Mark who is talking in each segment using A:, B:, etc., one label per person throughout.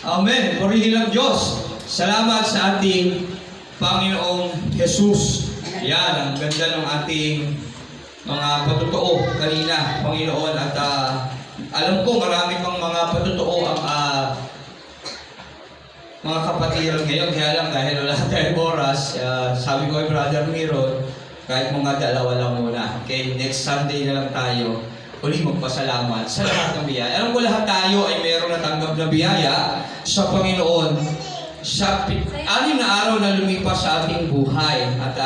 A: Amen. Purihin ang Diyos. Salamat sa ating Panginoong Jesus. Yan, ang ganda ng ating mga patotoo kanina, Panginoon. At alam ko marami pang mga patotoo ang mga kapatiran ngayon. Kaya lang dahil wala tayong oras, sabi ko kay Brother Miron, kahit mga dalawa lang muna. Okay, next Sunday na lang tayo. Uli magpasalamat sa lahat ng biyaya. Alam ko lahat tayo ay meron natanggap na biyaya sa Panginoon sa 6 na araw na lumipas sa ating buhay. At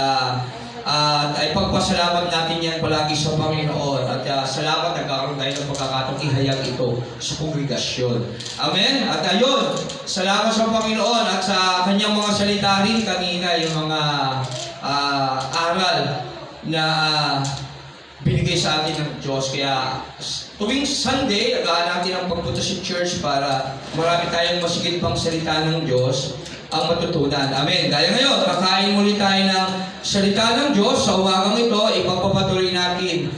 A: ay pagpasalamat natin yan palagi sa Panginoon. At salamat nagkakaroon tayo ng pagkakataong ihayag ito sa kongregasyon. Amen? At ayun, salamat sa Panginoon at sa kanyang mga salita rin kanina, yung mga aral na binigay sa atin ng Diyos. Kaya tuwing Sunday, nagaan natin ang pagpunta sa church para marami tayong masigit pang salita ng Diyos ang matutunan. Amen. Gaya ngayon, kakain muli tayo ng salita ng Diyos. Sa umagang ito, ipagpapatuloy natin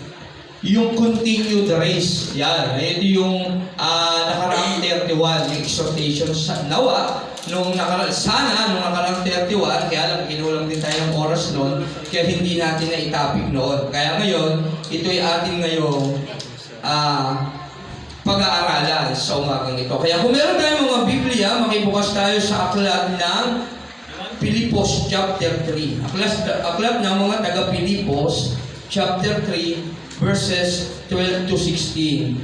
A: yung continued race. Yan. Ito yung nakaraang 31, yung exhortation sa nawa. Nung nakaraang 31, kaya lang kinulang din tayo ng oras noon, kaya hindi natin na itapik noon. Kaya ngayon, ito ay ating ngayong pag-aaralan sa umagang ito. Kaya kung meron tayong mga Biblia, makibukas tayo sa aklat ng Pilipos chapter 3. Aklat ng mga taga-Pilipos chapter 3 verses 12 to 16.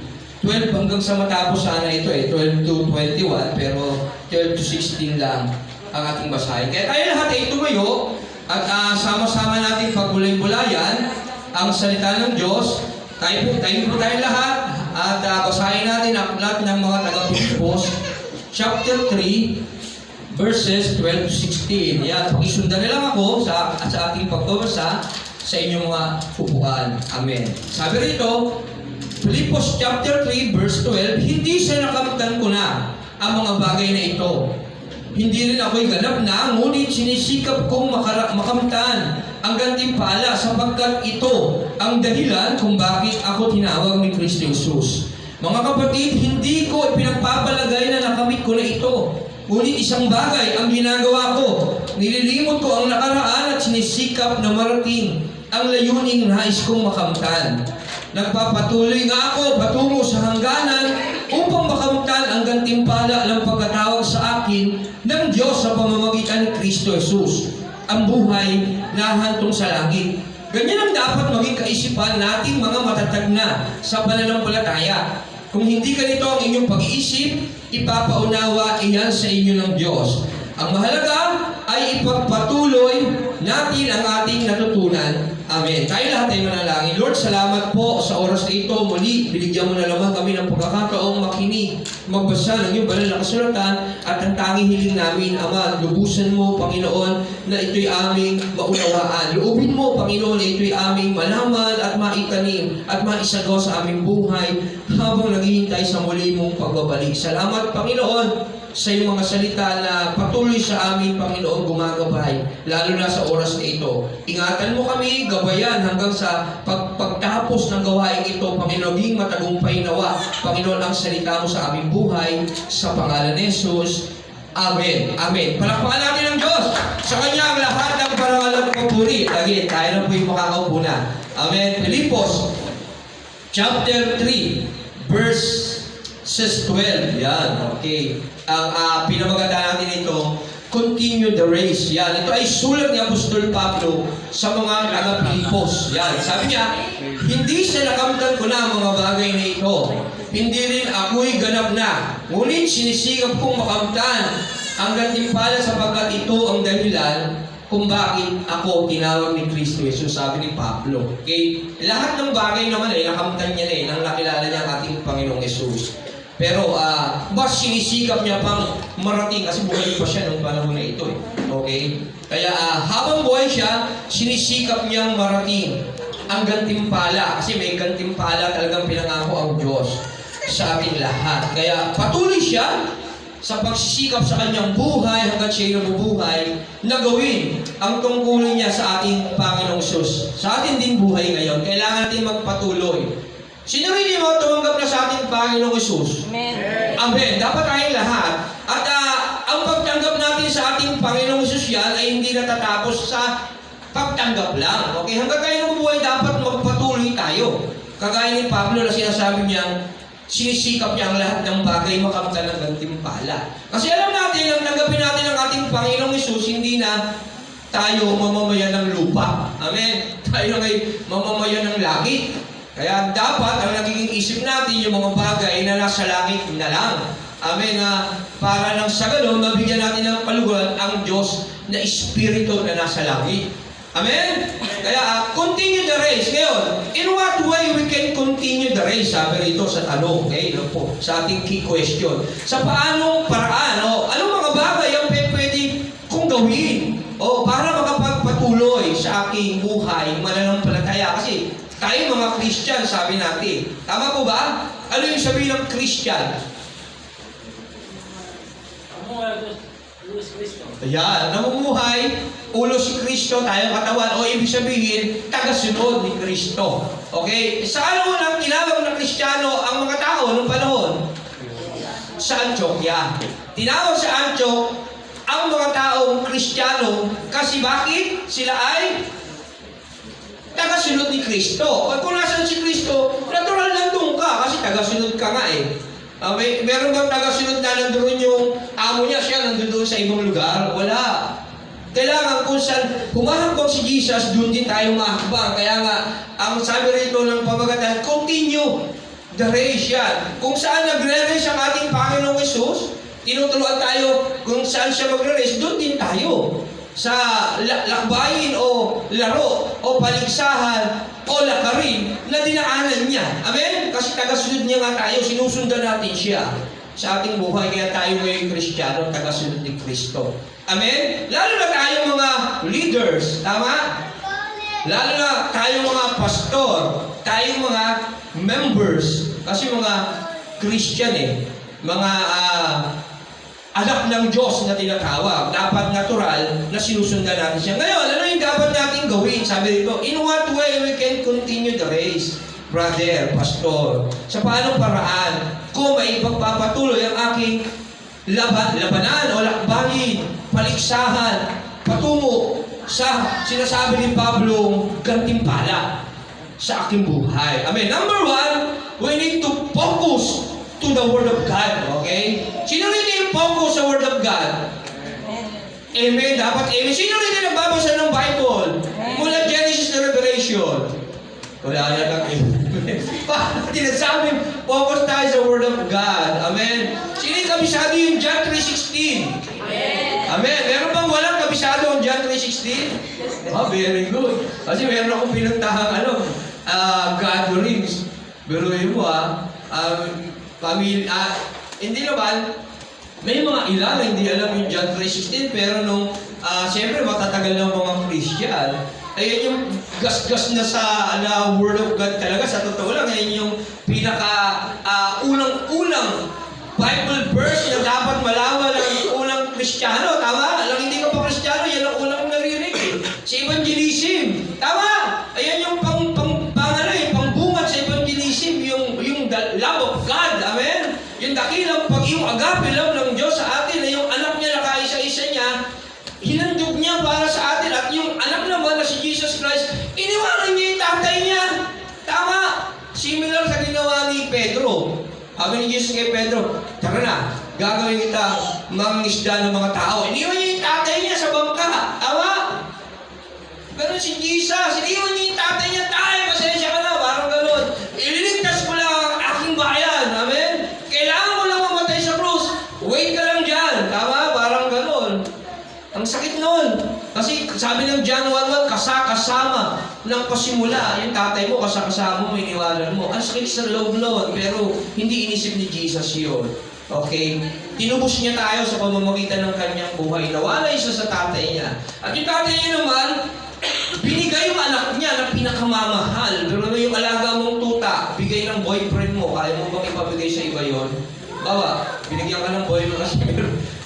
A: 12 hanggang sa matapos sana ito 12 to 21, pero 12 to 16 lang ang ating basahin. Kaya tayo lahat ay tumayo at sama-sama natin pagbulay-bulayan ang salita ng Diyos. Tayo po tayo lahat at basahin natin ang aklat ng mga taga-Pilipos chapter 3 verses 12 to 16. Yan, pakisundan na lang ako sa ating pagbabasa sa inyong mga upuan. Amen. Sabi rito, Filipos chapter 3 verse 12, hindi siya nakamtan ko na ang mga bagay na ito. Hindi rin ako'y ganap na, ngunit sinisikap kong makamtan ang gantimpala sapagkat ito ang dahilan kung bakit ako tinawag ni Kristo Jesus. Mga kapatid, hindi ko pinagpapalagay na nakamit ko na ito. Ngunit isang bagay ang ginagawa ko. Nililimot ko ang nakaraan at sinisikap na marating ang layuning nais kong makamtan. Nagpapatuloy nga ako patungo sa hangganan upang makamtan ang gantimpala ng pagkatawag sa akin ng Diyos sa pamamagitan ni Kristo Jesus, ang buhay na hantong sa langit. Ganyan ang dapat maging kaisipan nating mga matatag na sa pananampalataya. Kung hindi ganito ang inyong pag-iisip, ipapaunawa iyan sa inyo ng Diyos. Ang mahalaga ay ipagpatuloy natin ang ating natutunan. Amen. Tayo lahat ay manalangin. Lord, salamat po sa oras na ito. Muli, binigyan mo na naman kami ng pagkakataong makinig, magbasa ng iyong banal na kasulatan at ang tanging hiling namin, Ama, lubusan mo, Panginoon, na ito'y aming maunawaan. Loobin mo, Panginoon, na ito'y aming malaman at maitanim at maisagaw sa aming buhay habang naghihintay sa muli mong pagbabalik. Salamat, Panginoon, sa iyong mga salita na patuloy sa amin, Panginoon, gumagabay, lalo na sa oras na ito. Ingatan mo kami, gabayan hanggang sa pagtapos ng gawain ito, Panginoon, maging matagumpay nawa, Panginoon, ang salita mo sa aming buhay, sa pangalan ni Jesus. Amen. Amen. Palakpakan natin ang Diyos. Sa Kanya ang lahat ng parangal at papuri. Again, tayo na po yung makakaupo na. Amen. Filipos, chapter 3, verses 12. Yan. Okay. Ang pinamaganda natin ito, continue the race. Yan. Ito ay sulat ni Apostol Pablo sa mga taga-Pilipos. Yan. Sabi niya, hindi siya nakamtan ko na ang mga bagay na ito. Hindi rin ako'y ganap na. Ngunit sinisigap kong makamtan ang gantimpala sapagkat ito ang dahilan kung bakit ako tinawag ni Kristo Jesus, sabi ni Pablo. Okay? Lahat ng bagay naman ay nakamtan niya na nang nakilala niya ang ating Panginoong Jesus. Pero mas sinisikap niya pang marating kasi buhay pa siya nung panahon na ito. Okay? Kaya habang buhay siya, sinisikap niyang marating ang gantimpala. Kasi may gantimpala talagang pinangako ang Diyos sa ating lahat. Kaya patuloy siya sa pagsisikap sa kanyang buhay hanggang siya nabubuhay na gawin ang tungkulin niya sa ating Panginoong Jesus. Sa ating din buhay ngayon, kailangan natin magpatuloy Sino rin yung mga tumanggap na sa ating Panginoong Isus?
B: Amen.
A: Amen. Dapat tayong lahat. At ang pagtanggap natin sa ating Panginoong Isus yan ay hindi natatapos sa pagtanggap lang. Okay? Hanggang tayo nabubuhay, dapat magpatuloy tayo. Kagaya ni Pablo na sinasabi niyang sinisikap niya ang lahat ng bagay makamtan ng gantimpala. Kasi alam natin, ang tanggapin natin ang ating Panginoong Isus, hindi na tayo mamamayan ng lupa. Amen? Tayo ngay mamamayan ng langit. Kaya dapat ang nagiging isip natin yung mga bagay na nasa langit na lang. Amen? Para nang sa gano'n, mabigyan natin ng kaluguran ang Diyos na Espiritu na nasa langit. Amen? Kaya, continue the race. Ngayon, in what way we can continue the race? Sabi rito sa tanong, okay? Ano po, sa ating key question. Sa paanong paraan? Anong mga bagay ang pwede kong gawin? Para makapagpatuloy sa aking buhay, mananampalataya. Kasi, tayo mga Christian, sabi natin. Tama po ba? Ano yung sabihin ng Christian? Ayan, namumuhay, ulo si Kristo, tayo katawan, o ibig sabihin, tagasunod ni Kristo. Okay? Saan mo nang tinawag na Kristiyano ang mga tao noong panahon? Sa Antioquia. Tinawag sa Antioch ang mga taong Kristiyano kasi bakit? Sila ay tagasunod ni Kristo. Kung nasan si Kristo, natural nandun ka kasi tagasunod ka nga eh. Meron bang tagasunod na nandun yung amo niya, siya nandun doon sa ibang lugar? Wala. Kailangan kung saan humahambang si Jesus, doon din tayo mahakbang. Kaya nga, ang sabi rito ng pamagatan, continue the race yan. Kung saan nagre-race ang ating Panginoong Isus, tinuturuan tayo kung saan siya magre-race, doon din tayo. Sa lakbayin o laro o paligsahan o lakarin na dinaanan niya. Amen? Kasi tagasunod niya nga tayo, sinusundan natin siya sa ating buhay. Kaya tayo ngayon Kristiyano, tagasunod ni Kristo. Amen? Lalo na tayo mga leaders. Tama? Lalo na tayo mga pastor, tayo mga members. Kasi mga Christian mga anak ng Diyos na tinatawag. Dapat natural na sinusundan natin siya. Ngayon, ano yung dapat natin gawin? Sabi dito, in what way we can continue the race? Brother, pastor, sa paanong paraan kung may pagpapatuloy ang aking labanan o lakbayin, paligsahan, patungo sa sinasabi ni Pablo, gantimpala sa aking buhay. Amen. Number one, we need to focus to the Word of God. Okay? Sino rin yung focus sa Word of God? Amen. Dapat amen. Sino rin yung nagbabasa ng Bible? Mula Genesis to Revelation. Wala na lang amen. Tinasabing, focus tayo sa Word of God. Amen. Sino yung kabisado yung John 3:16? Amen. Meron bang walang kabisado ang John 3:16? Very good. Kasi meron akong pinuntahan, gatherings. Pero yun mo, hindi naman, may mga ilan na hindi alam yung John 3:16, pero nung, siyempre matatagal ng mga Christian, ayun yung gas-gas na sa Word of God talaga, sa totoo lang, ayun yung unang Bible verse na dapat malaman ng unang Kristiyano, tama? Alam, hindi ka pa Kristiyano, yan ang unang narinig sa evangelism, tama? Ayan yung pangbungat sa evangelism, yung love of God, amen? Yung dakilang yung agape love ng Diyos sa atin, na yung anak niya na kaisa-isa niya, hinandog niya para sa atin, at yung anak naman na si Jesus Christ, iniwanan niya yung tatay niya. Tama? Similar sa ginawa ni Pedro. Sabi ni Jesus kay Pedro, tara na, gagawin kita mangisda ng mga tao. Iniwan niya yung tatay niya sa bangka. Tama? Ganun si Jesus, iniwan niya yung tatay niya, tayo, pasensya ka na, parang ganun. Ililigtas ko lang ang aking bayan. Amen? Kailangan mo lang mamatay sa krus. Wait ka lang dyan. Tama? Parang ganun. Ang sakit nun. Kasi sabi ng John 1:1, kasama ng pasimula. Yung tatay mo, kasama mo, iniwanan mo. Ang sakit sa loob nun. Pero hindi inisip ni Jesus yun. Okay? Tinubos niya tayo sa pamamagitan ng kanyang buhay. Nawala isa sa tatay niya. At yung tatay niya naman, binigay yung anak niya na pinakamamahal. Pero ano yung alaga mong tuta, bigay ng boyfriend mo, kaya mo bang ipabigay sa iba yun? Bawa, binigyan ka ng boyfriend kasi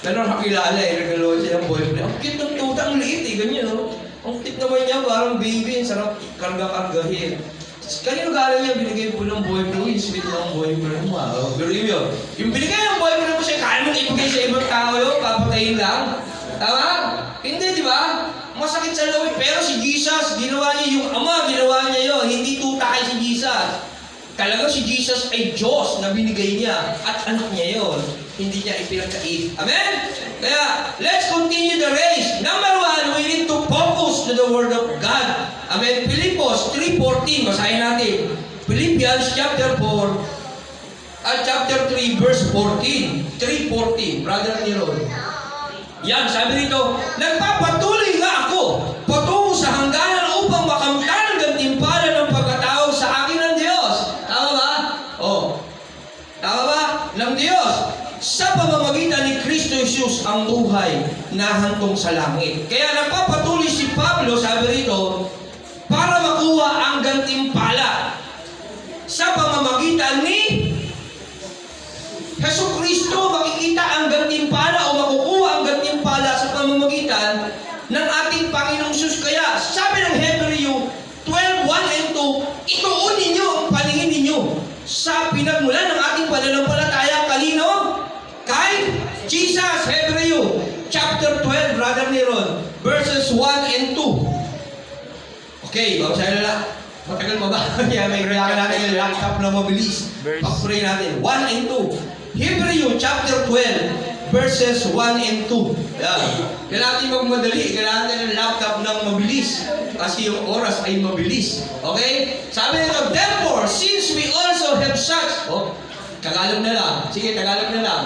A: meron kakilala regalo siya ng boyfriend. Ang cute ng tuta, ang liit ganyan, no? Ang cute naman niya, parang baby, sarap karga-kargahin. Kanino galing yan? Binigay po ng boyfriend mo, yung sweet ng boyfriend mo. Pero yun, yung binigay ng boyfriend mo siya, kaya mo na ibigay sa ibang tao yun, papatayin lang. Tama? Hindi, di ba? Masakit sa loob. Pero si Jesus, ginawa niya yung Ama, ginawa niya yun. Hindi tutay si Jesus. Talagang si Jesus ay Diyos na binigay niya. At anak niya yun. Hindi niya ipinagkait. Amen? Kaya, let's continue the race. Number 1, we need to focus to the Word of God. Amen? Philippos 3:14. Basahin natin. Philippians chapter 4 at chapter 3 verse 14. 3:14. Brother Nero. Yan, sabi rito, nagpapatuloy nga ako patungo sa hangganan upang makamtan ang gantimpala ng pagkatao sa akin ng Diyos. Tama ba? Oh. Tama ba? Ng Diyos. Sa pamamagitan ni Kristo Jesus ang buhay na hantong sa langit. Kaya nagpapatuloy si Pablo, sabi rito, para makuha ang gantimpala sa pamamagitan ni Hesus Kristo. Makikita ang gantimpala o makukuha ang gantimpala sa pamamagitan ng ating Panginoong Jesus. Kaya sabi ng Hebreo 12:1 and 2, ituon ninyo ang paningin ninyo sa pinagmulan ng ating pananampalataya. Kanino? Kay Jesus. Hebreo chapter 12, Brother Neron, verses 1 and 2. Okay, babasahin na lang. Matagal mo ba? Kaya may kailangan natin yung laptop na mabilis. Pag-pray natin. 1 and 2. Hebreo chapter 12, verses 1 and 2. Yan. Kailangan natin magmadali. Kailangan natin ng laptop ng mabilis. Kasi yung oras ay mabilis. Okay? Sabi nito, therefore, since we also have such... Oh, Tagalog na lang. Sige, Tagalog na lang.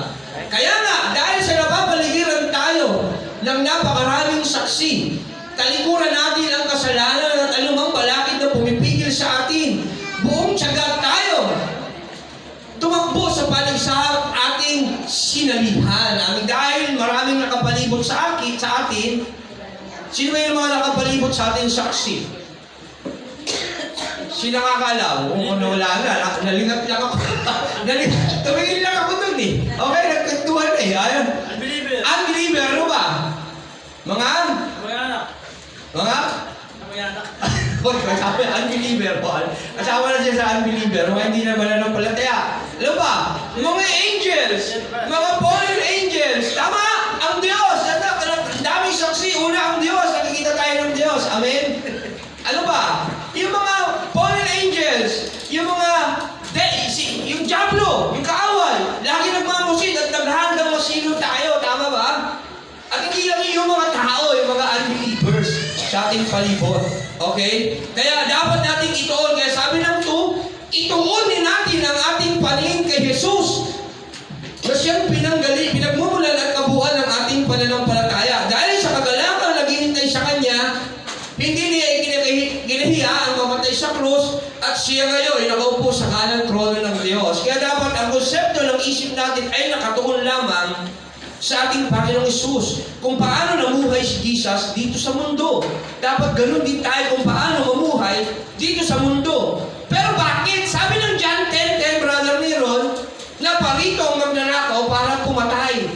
A: Kaya nga, dahil sa napapaligiran tayo ng napakaraming saksi, talikuran natin ang kasalanan at anumang balakid na pumipigil sa atin. Buong tiyaga tayo tumakbo sa paligsahang ating sinalihan. Dahil maraming nakapalibot sa atin, sino ba yung mga nakapalibot sa atin saksi? Sino nakakalaw? Kung wala na, nalingat lang ako. Tumingin lang ako dun eh. Okay, nagkatuhan na eh. Ayun.
B: Unbeliever.
A: Unbeliever, ano ba? Mga?
B: Mayanak.
A: Mga?
B: Mayanak.
A: Hoy, sabi, unbeliever. Kasama na siya sa unbeliever. Mga hindi na mananampalataya. Ano ba? Mga angels. Mga fallen angels. Tama! Ang Diyos. Ang daming saksi. Una ang Diyos. Nakikita tayo ng Diyos. Amen? Ano ba? Yung mga fallen angels. Yung mga yung Diablo. Yung kaaway. Lagi nagmamusid at naghahanggang masino tayo. Tama ba? At hindi lang yung mga tao, yung mga unbelievers sa ating palibot. Okay? Kaya dapat nating ituon. Kaya sabi ng ituunin natin ang ating paningin kay Jesus na siyang pinagmumulan at kabuuan ng ating pananampalataya. Dahil sa kagalakan na ginintay sa Kanya, hindi niya ginahiya ang mamatay sa krus at siya ngayon ay nakaupo sa kanang trono ng Diyos. Kaya dapat ang konsepto ng isip natin ay nakatuon lamang sa ating Panginoong Isus. Kung paano namuhay si Jesus dito sa mundo. Dapat ganun din tayo kung paano mamuhay dito sa mundo. Pero bakit? Sabi ng John 10:10, Brother Neron, na parito ang magnanakaw para pumatay.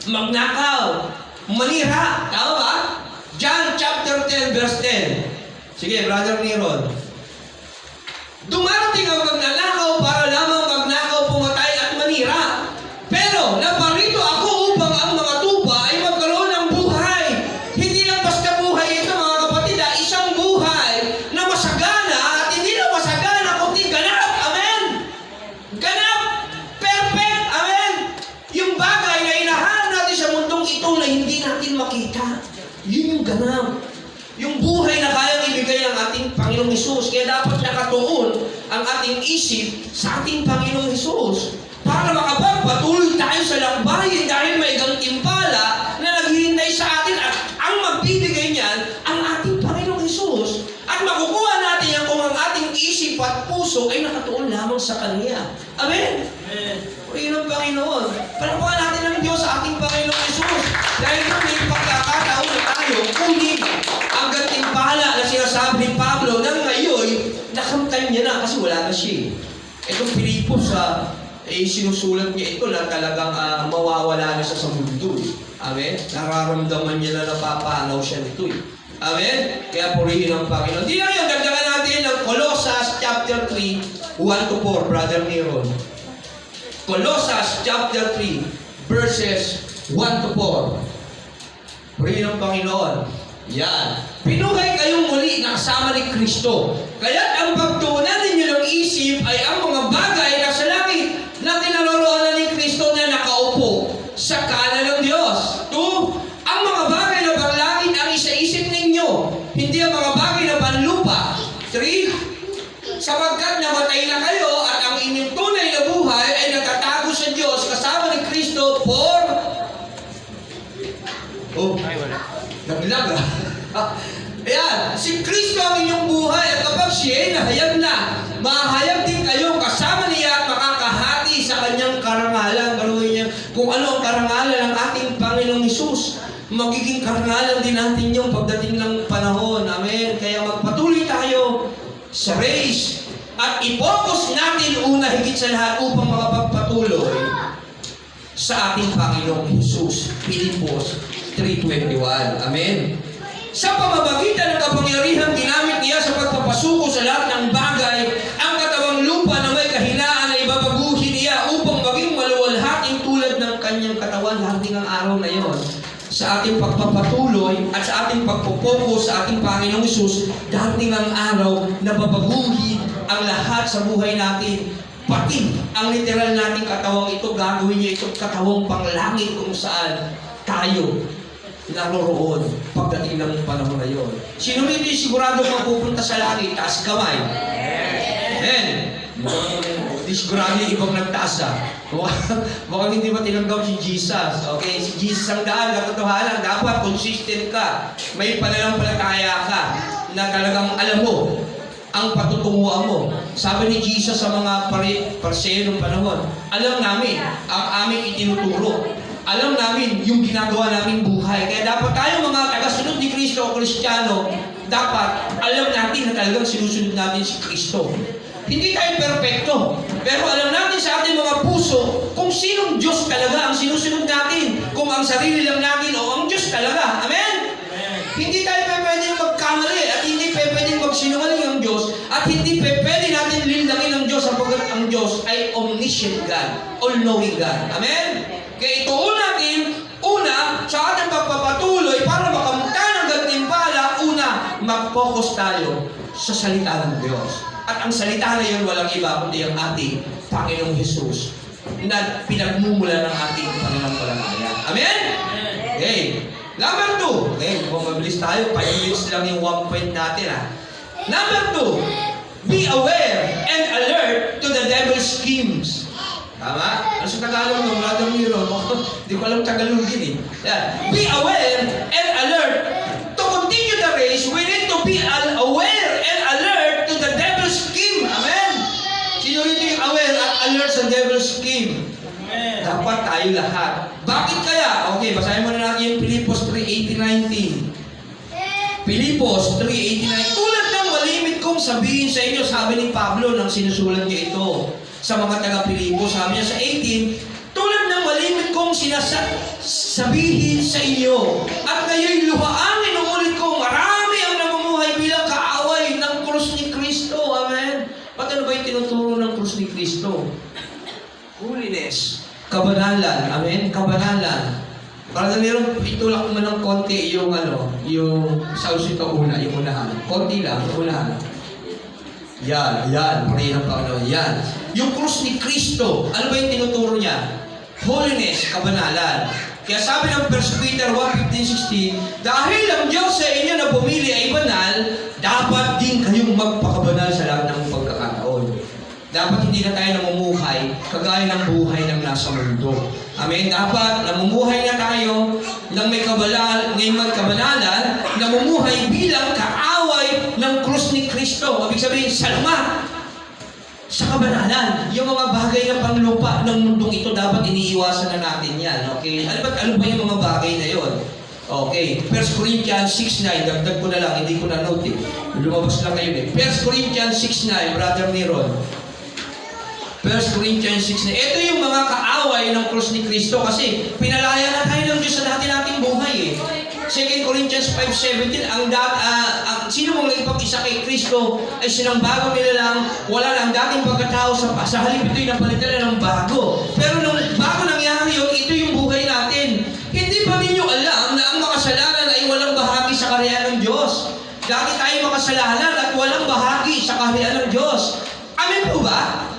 A: Magnakaw. Manira. Tama ba? John chapter 10, verse 10. Sige, Brother Neron. Dumarating ang magnanakaw para lamang magnakaw, pumatay at manira. Pero naparito ako upang ang mga tupa ay magkaroon ng buhay. Hindi lang basta buhay ito, mga kapatid, isang buhay na masagana at hindi lang masagana kundi ganap. Amen? Ganap. Perfect. Amen? Yung bagay na inahanap natin sa mundong ito na hindi natin makita. Yun yung ganap. Yung buhay na kayang ibigay ng ating Panginoong Hesus. Kaya dapat nakatuon ang ating isip sa ating Panginoong Hesus. Para makapagpatuloy tayo sa lakbayin dahil may gantimpala na naghihintay sa atin at ang magbibigay niyan ang ating Panginoong Hesus. At makukuha natin yan kung ang ating isip at puso ay nakatuon lamang sa Kanya. Amen?
B: Amen.
A: Purihin ang Panginoon. Palapakan natin ang Diyos sa ating Panginoong Hesus. Dahil kung may pagkakataon na tayo, kundi ang gantimpala na sinasabi ni Pablo na ngayon, nakamtan niya na kasi wala na siya. Itong Pilipos sinusulat niya ito na talagang mawawala na siya sa mundo. Amen? Nararamdaman niya na napapanaw siya nito. Amen? Kaya purihin ang Panginoon. Di lang yun, dagdagan natin ng Colossus chapter 3, 1 to 4, Brother Neron. Colossus chapter 3, verses 1 to 4. Purihin ng Panginoon. Yan. Pinuhay kayong muli na kasama ni Kristo. Kaya't ang pagtuunan ninyo ng isip ay ang mga bagay na sa langit na kinaroroonan ni Kristo na nakaupo sa kanan ng Diyos. 2. Ang mga bagay na panlangit ang isa-isip ninyo, hindi ang mga bagay na panlupa. 3. Sapagkat namatay na kayo at ang inyong tunay na buhay ay nakatago sa Diyos kasama ni Kristo for... Oh, naglag Ayan, si Kristo ang inyong buhay at kapag siya ay nahayag na, mahayag din kayo kasama niya at makakahati sa kanyang karangalan. Galuhin niya kung ano ang karangalan ng ating Panginoong Hesus. Magiging karangalan din natin yung pagdating ng panahon. Amen. Kaya magpatuloy tayo sa race at i-focus natin una higit sa lahat upang makapagpatuloy sa ating Panginoong Hesus. Pilipos 3:21. Amen. Sa pamamagitan ng kapangyarihan ginamit niya sa pagpapasuko sa lahat ng bagay, ang katawang lupa na may kahinaan ay ibabaguhin niya upang maging maluwalhating tulad ng kanyang katawan hanggang ang araw na iyon. Sa ating pagpapatuloy at sa ating pagpopokus sa ating Panginoong Hesus, dating ang araw na babaguhin ang lahat sa buhay natin. Pati ang literal nating katawang ito, gagawin niya itong katawang panglangit kung saan tayo naroroon pagdating ng panahon na yun. Sino hindi sigurado mapupunta sa langit? Taas kamay. Amen. Hindi sigurado yung ibang nagtaas Mukhang hindi ba tinanggap si Jesus? Okay, si Jesus ang daan, katotohanan. Dapat consistent ka. May pananampalataya ka na talagang alam mo ang patutunguhan mo. Sabi ni Jesus sa mga pariseo ng panahon, alam namin ang aming itinuturo. Alam namin yung ginagawa naming buhay. Kaya dapat tayo mga tagasunod ni Kristo o Kristiyano, dapat alam natin na talagang sinusunod natin si Kristo. Hindi tayo perfecto, pero alam natin sa ating mga puso kung sinong Diyos talaga ang sinusunod natin. Kung ang sarili lang natin o ang Diyos talaga. Amen? Hindi tayo pwede magkamali at hindi pwede magsinungaling ang Diyos at hindi pwede natin lindangin ang Diyos sapagkat ang Diyos ay omniscient God, all-knowing God. Amen? Kaya ituon natin, una, sa ating pagpapatuloy para makamta ng gantimpala, una, mag-focus tayo sa salita ng Diyos. At ang salita na yun, walang iba kundi ang ating Panginoong Hesus na pinagmumula ng ating pananampalataya. Amen? Okay. Number 2. Okay, kung mabilis tayo, 5 minutes lang yung 1 point natin. Number 2, be aware and alert to the devil's schemes. Tama? Ano sa Tagalog ng Brother Miro? Hindi ko alam Tagalogin eh. Yeah. Be aware and alert. To continue the race, we need to be aware and alert to the devil's scheme. Amen? Sino hindi aware at alert sa devil's scheme?
B: Amen.
A: Dapat tayo lahat. Bakit kaya? Okay, basahin mo na natin yung Pilipos 3:18-19. Pilipos 3:18-19. Tulad ng malimit kong sabihin sa inyo, sabi ni Pablo nang sinusulat niya ito sa mga taga-Pilipos, sabi niya sa 18, tulad ng malimit kong sabihin sa inyo, at ngayon luhaangin ng ulit ko, marami ang namumuhay bilang kaaway ng krus ni Kristo. Amen? Ba't ano ba yung tinuturo ng krus ni Kristo? Holiness. Kabanalan. Amen? Kabanalan. Para na meron, itulak mo ng konti yung yung sa usito una, yung unahan. Konti lang, yung unahan. Yan. Purihin ang Panginoon. Yan. Yung krus ni Kristo, ano ba yung tinuturo niya? Holiness, kabanalan. Kaya sabi ng 1 Peter 1:15-16, dahil ang Diyos sa inyo na pumili ay banal, dapat din kayong magpakabanal sa lahat ng pagkakataon. Dapat hindi na tayo namumuhay kagaya ng buhay ng nasa mundo. Amen? Dapat namumuhay na tayo ng may kabanalan, namumuhay bilang kaaway ng krus ni Kristo. Ibig sabihin, salamat sa kabanalan. Yung mga bagay na panglupa ng mundong ito, dapat iniiwasan na natin yan. Okay? Ano ba yung mga bagay na yon? Okay. 1 Corinthians 6:9. Dagdag ko na lang, hindi ko na note eh. Lumabas lang kayo eh. 1 Corinthians 6:9, Brother Neron. 1 Corinthians 6:9. Ito yung mga kaaway ng krus ni Kristo kasi pinalaya na tayo ng Diyos sa dati nating buhay eh. 2 Corinthians 5:17, sino mong nagpag-isa kay Kristo ay sinang bago nila lang, wala lang dating pagkatao sa halip ito'y napalitan ng bago. Pero nung bago nangyari yun, ito yung buhay natin. Hindi ba ninyo alam na ang makasalanan ay walang bahagi sa kaharian ng Diyos? Dati tayo makasalanan at walang bahagi sa kaharian ng Diyos. Amen po ba?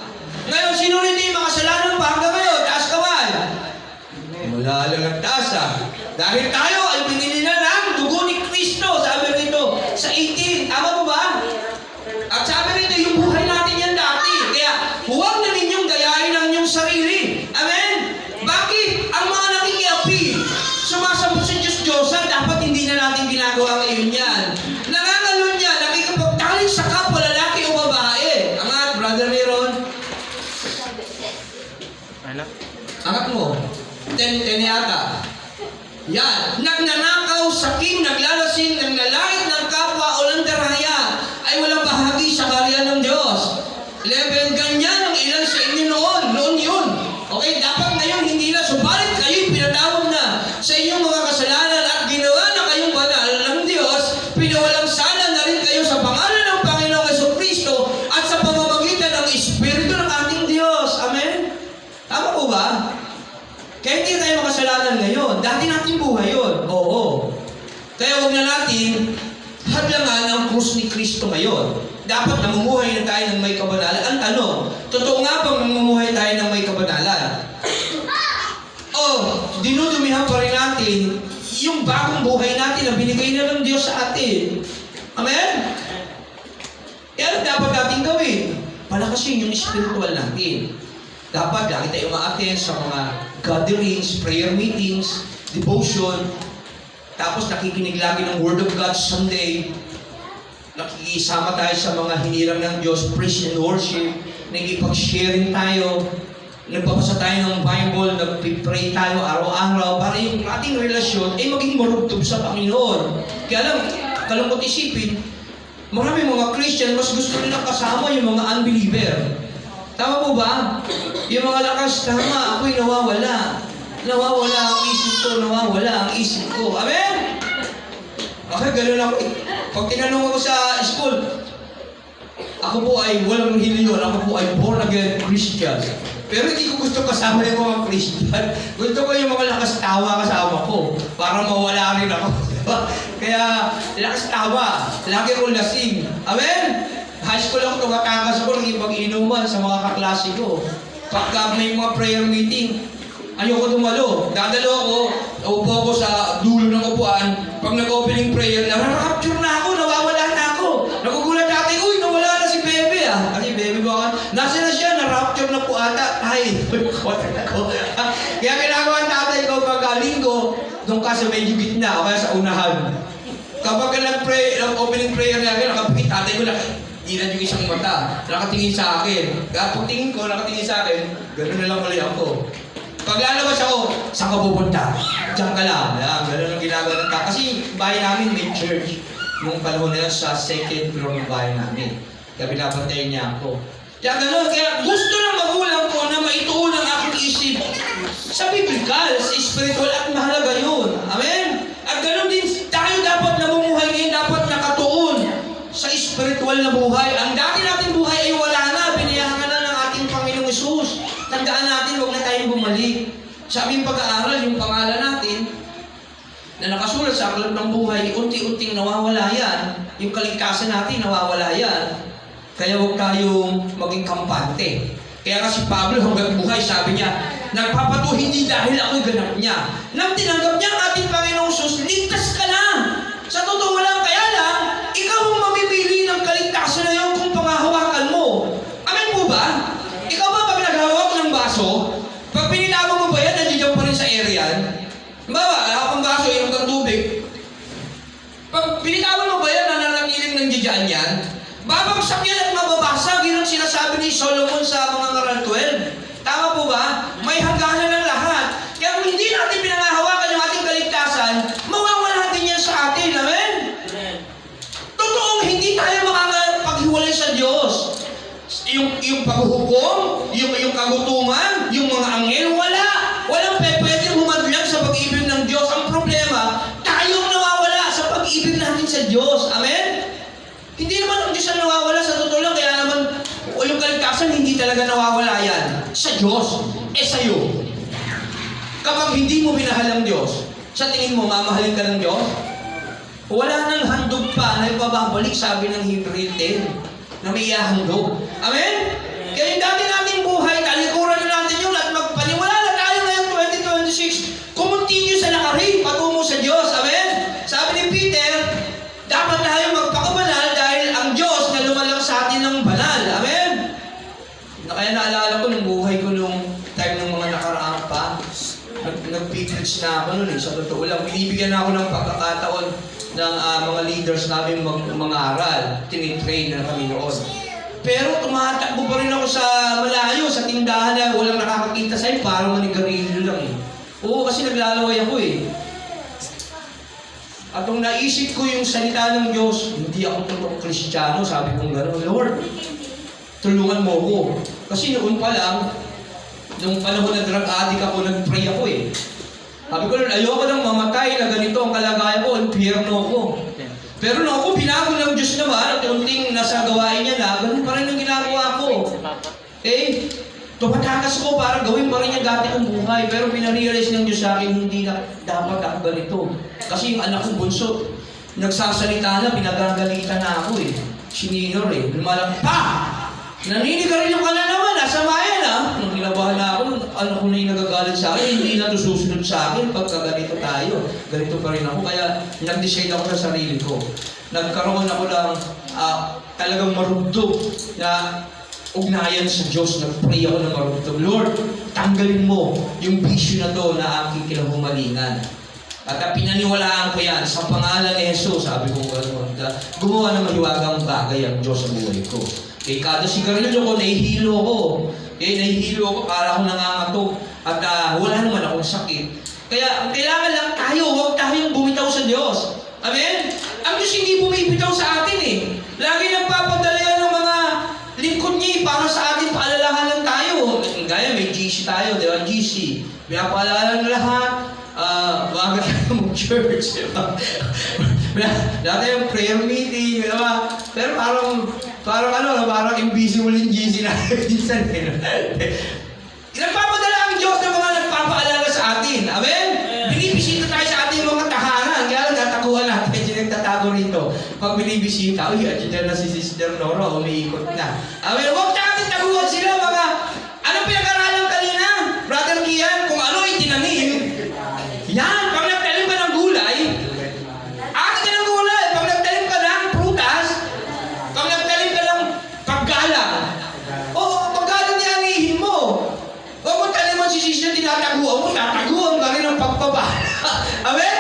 A: Ngayon, sino rin yung makasalanan pa hanggang ngayon? Taas kamay. Wala lang ang taas Dahil tayo ay pinili na ng dugo ni Kristo, sabi rito sa 18. Tama po ba? At sabi rito, yung buhay natin yan dati. Kaya huwag na ninyong gayahin ang inyong sarili. Amen? Bakit? Ang mga nakikiapi, sumasabot sa Diyos-Diyosan, dapat hindi na natin ginagawa ngayon yan. Nangangalun niya, nakikipagtalik sa kapwa, lalaki o babae. Angat, Brother Meron. Angat mo. 10 yata. Yan. Nagnanakaw, sakim, naglalasing, naglalait ng kapwa o landaraya ay walang bahagi sa kaharian ng Diyos. 11. Ganyan ang ilan sa inyo noon. Noon yun. Okay, dapat ngayon hindi na. Subalit kayo'y pinatawag na sa inyong mga kasalanan at ginawa na kayong banal ng Diyos. Pinawalang sana na rin kayo sa pangalan ng Panginoong Jesucristo at sa pamamagitan ng Espiritu ng ating Diyos. Amen? Tama po ba? Kaya hindi tayo makasalanan ngayon. Dati natin buhay yun. Oo. Kaya huwag na natin hadlangan ang krus ni Kristo ngayon. Dapat namumuhay na tayo ng may kabanalan. Ang tanong, totoo nga bang namumuhay tayo ng may kabanalan? O, dinudumihan pa rin natin yung bagong buhay natin na binigay na ng Diyos sa atin. Amen? Yan dapat natin gawin. Palakasin yung spiritual natin. Dapat lagi tayo ma-attend sa mga gatherings, prayer meetings, devotion. Tapos nakikinig lagi ng Word of God Sunday. Nakikisama tayo sa mga hinirang ng Diyos, praise and worship. Nagipag-sharing tayo. Nagbabasa tayo ng Bible, nagpipray tayo araw-araw para yung ating relasyon ay maging marugtog sa Panginoon. Kaya lang, kalungkot isipin, marami mga Christian, mas gusto nilang kasama yung mga unbeliever. Tama po ba? Yung mga lakas, tama, ako'y nawawala. Nawawala ang isip ko, nawawala ang isip ko. Amen? Okay, gano'n ako. Pag tinanong ako sa school, ako po ay walang reliyon, ako po ay born again Christian. Pero hindi ko gusto kasama yung mga Christian. Gusto ko yung mga lakas tawa kasama ko para mawala rin ako. Kaya, lakas tawa. Lagi akong lasing. Amen? High school ako, tumatakas ako, nagipag-inuman sa mga kaklase ko. Pagka may mga prayer meeting, ayoko dumalo. Dadalo ako, upo ako sa dulo ng upuan. Pag nag-opening prayer, nararapture na ako, nawawala na ako. Nagugulat dati, uy, nawala na si Bebe Kasi Bebe ba? Nasa na siya, narapture na po ata. Ay, ako. Kaya ginagawa ng tatay ko pag linggo, doon ka sa medyo gitna, o kaya sa unahan. Kapag nag-pray, opening prayer niya, nakapikit tatay ko na, ilan yung isang mata, nakatingin sa akin. Kaya pag tingin ko, nakatingin sa akin, gano'n na lang ulit ako. Pag lalabas ako, saan ka pupunta? Diyan ka lang. Gano'n ang ginagawa ng tao. Kasi bahay namin may church. Nung panahon na yun sa second floor ng bahay namin. Kaya pinapantayin niya ako. Kaya gano'n, kaya gusto ng magulang ko na maituon ang aking isip sa biblical, sa spiritual, at mahalaga yun. Amen? At gano'n din, tayo dapat namumuhay ngayon, dapat nakatuon sa spiritual na buhay. Ang dati natin buhay ay wala na. Binayahan na ng ating Panginoong Hesus. Tandaan natin, huwag na tayong bumalik. Sabi yung pag-aaral, yung pangalan natin, na nakasulat sa aklat ng buhay, unti-unting nawawala yan. Yung kaligtasan natin, nawawala yan. Kaya huwag tayong maging kampante. Kaya nga si Pablo hanggang buhay, sabi niya, nagpapato hindi dahil ako'y ganap niya. Nang tinanggap niya ang ating Panginoong Hesus, ligtas ka na. Sa totoo lang, kaya lang, ikaw ang mamimili ng kaligtasan na yun kung pangahawakan mo. Amen po ba? Ikaw ba pag naghahawak ng baso, pag pinilama mo ba yan, nandiyan pa rin sa area? Bawa, hapang baso, inom kang tubig. Pag pinilama mo ba yan, nananatiling nandiyan yan? Babagsak yan at mababasag. Yun ang sinasabi ni Solomon sa mga ngaral 12. Tama po ba? May hangganan ng lahat. Kaya kung hindi natin pinangahawakan yung ating kaligtasan, mawawala din yan sa atin. Amen? Totoong hindi tayo makakapaghiwalay sa Diyos. Yung paghuhukom, yung kagutuman, yung mga anghel, wala. Walang pwedeng humadlang sa pag-ibig ng Diyos. Ang problema, tayong Saan hindi talaga nawawala yan? Sa Diyos. Sa'yo. Kapag hindi mo minahal ang Diyos, sa tingin mo, mamahalin ka ng Diyos? Wala nang handog pa na ibababalik, sabi ng Hebrew 10, na may ihahandog. Amen? Kaya yung dati nating buhay, talikuran na natin yun at magpaniwala na tayo ngayong 2026, kumontinue sa nakarin, patungo sa Diyos. Amen? Sabi ni Peter, dapat tayo magpakabanal dahil ang Diyos na lumalang sa atin ng banal. Amen? Kaya naalala ko nung buhay ko nung time ng mga nakaraan pa, nag-privilege na ako noon sa totoo lang. Binibigyan ako ng pagkakataon ng mga leaders namin mangaral. Tinitrain na kami noon. Pero tumatakbo pa rin ako sa malayo, sa tindahan na walang nakakakita sa'yo, parang manigarilyo lang eh. Oo, kasi naglalaway ako eh. At nung naisip ko yung salita ng Diyos, hindi ako totoong Kristiyano, sabi kong gano'n, Lord, tulungan mo ko. Kasi noon pa lang, nung panahon na drug addict ako, nag-pray ako eh. Sabi ko, Lord, ayoko nang mamatay na ganito ang kalagayan ko, impyerno ko. Pero nung ako, binago ng Diyos naman, at unting nasa gawain niya na, ganun pa rin ang ginagawa ko. Eh, tumatakas ko para gawin pa rin niya dati kong buhay. Pero pinarealize ng Diyos sa akin, hindi na dapat ako ganito. Kasi yung anak kong bunso, nagsasalita na, pinagagalitan na ako eh. Sinilor eh, lumalaki pa! Naninigarilyo ka na naman, nasa bayan ah. Nung kinabahan na ako, ano ko na yung nagagalit sa akin, hindi na ito susunod sa akin pagka ganito tayo. Ganito pa rin ako, kaya nag-decide ako sa sarili ko. Nagkaroon ako ng talagang marugtog na ugnayan sa Diyos. Nag-pray ako ng marugtog. Lord, tanggalin mo yung bisyo na to na aking kinahumalingan. At pinaniwalaan ko yan sa pangalan ni Jesus. Sabi ko, gumawa ng mahiwagang bagay ang Diyos sa buhay ko. Eh, kada sigarilyo ko, nahihilo ko. Nahihilo ko para ako nangangatog. At wala naman akong sakit. Kaya, ang kailangan lang tayo, huwag tayong bumitaw sa Diyos. Amen? Ang Diyos hindi bumibitaw sa atin eh. Lagi nagpapadala yan ng mga lingkod niya para sa atin, paalalahanan tayo. Gaya, may GC tayo, di ba? GC. Pinapaalala ng lahat. Maaga tayo mag-church. Dati yung prayer meeting, di ba? Pero parang invisible yung GC natin minsan. Nagpapadala ang Diyos ng mga nagpapaalala sa atin. Amen? Binibisita tayo sa ating mga tahanan. Kaya lang natakuhan natin, nagtatago rito. Pag binibisita, uy, at dyan na si Sister Nora, umiikot na. Amen? Huwag natin taguhan sila, mga... Ano pinag-aralan kanina? Brother Kian, kung ano itinanim, yan, pag nagtalim ka ng gulay, akin ka ng gulay. Pag nagtalim ka ng prutas, pag nagtalim ka ng paggalang, paggalang nianihin mo. Huwag mo taliman si Sister, tinataguan mo, tataguan ka rin ng pagpapala. Amen?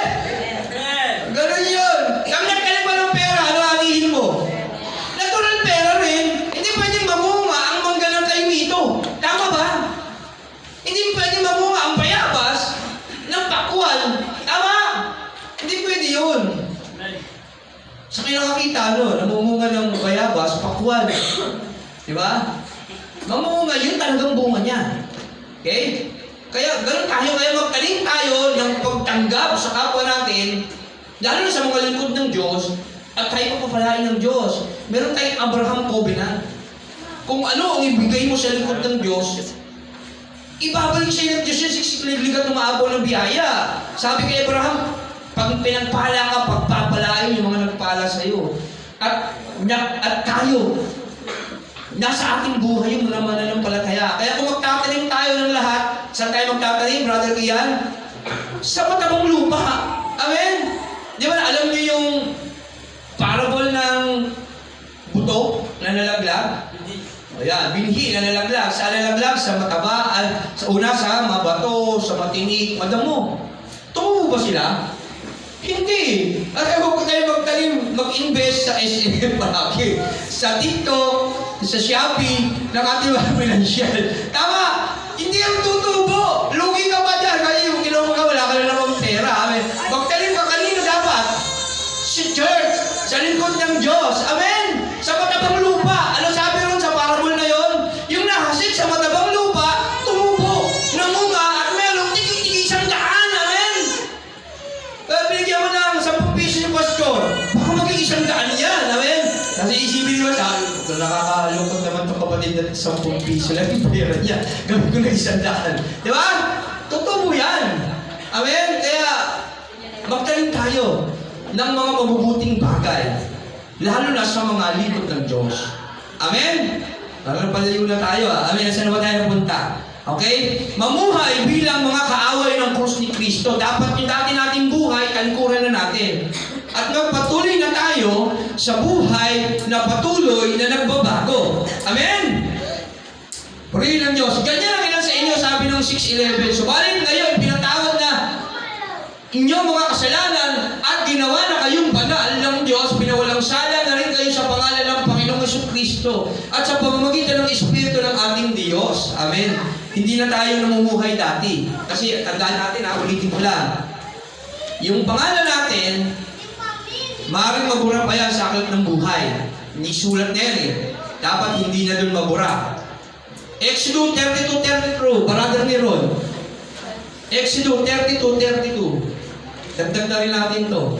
A: Ganun yun. Pag nagtalim ka ng pera, ano anihin mo? Natural pera rin. Hindi pwedeng mamunga ang mangga ng kaimito. Tama ba? Hindi pwedeng mamunga ang bayabas ng pakwan. Tama? Hindi pwede yun. Sa kinakakita, namumunga ng bayabas, pakwan. Di ba? Mamunga yun talagang bunga niya. Okay? Kaya ganun tayo, kaya magtalim tayo ng pagtanggap sa kapwa natin, lalo na sa mga lingkod ng Diyos, at tayo papapalain ng Diyos. Meron tayong Abraham Covenant. Kung ano ang ibigay mo sa lingkod ng Diyos, ibabalik sa'yo ng Diyos yung siksiklili ka tumaabo ng biyaya. Sabi kay Abraham, pag pinagpala ka, pagpapalain yung mga nagpala sa'yo. At tayo, nasa ating buhay yung mga mananampalataya. Kaya kung magtatanim tayo ng lahat, saan tayo magtatanim, Brother Kian? Sa matabang lupa. Amen? Di ba alam niyo yung parable ng buto na nalaglag? Ayan, binhi na nalaglag. Sa nalaglag, sa mataba, sa una sa mabato, sa matinik, madamo. Tumubo ba sila? Hindi. At huwag ko tayo magtalim, mag-invest sa SNM palagi. Sa TikTok, sa Shopee, ng ating mga financial. Tama! Hindi ang tutubo. Lugi ka ba dyan? Kaya yung ginawa ka, wala ka na namang pera. Amen. Magtalim ka kanino dapat? Sa church, sa lingkod ng Diyos. Amen. Sa matabang lupa. Ano sabi ron sa parable na yon? Yung nahasid sa matabang lupa, tumubo, namunga, at merong tigi-tigi isang daan. Amen. Binigyan mo ng 10 piso yung pastor. Baka maging 100 yan. Amen. Kasi isipin mo, So, nakakalungkot naman itong kapatid natin 10 piso lang yung pera niya. Gawin ko na 100. Di ba? Totoo mo yan. Amen? Kaya, magtanim tayo ng mga mabubuting bagay. Lalo na sa mga likod ng Diyos. Amen? Palayo na tayo. Amen? Saan na ba tayo napunta? Okay? Mamuhay bilang mga kaaway ng krus ni Kristo. Dapat yung dati nating buhay, talikuran na natin. At magpatuloy na tayo sa buhay na patuloy na nagbabago. Amen? Purihin ng Diyos. Ganyan ang ilan sa inyo, sabi ng 6:11. Subalit ngayon, pinatawad na inyong mga kasalanan at ginawa na kayong banal ng Diyos, pinawalang sala na rin kayo sa pangalan ng Panginoong Jesucristo at sa pamamagitan ng Espiritu ng ating Diyos. Amen. Hindi na tayo namumuhay dati. Kasi tandaan natin, ulitin ko lang. Yung pangalan natin, maaaring mabura pa yan sa aklat ng buhay. Hindi sulat na yan eh. Dapat hindi na doon mabura. Exodus 32:32, Brother Meron. Exodus 32:32. Dagdag na rin natin to.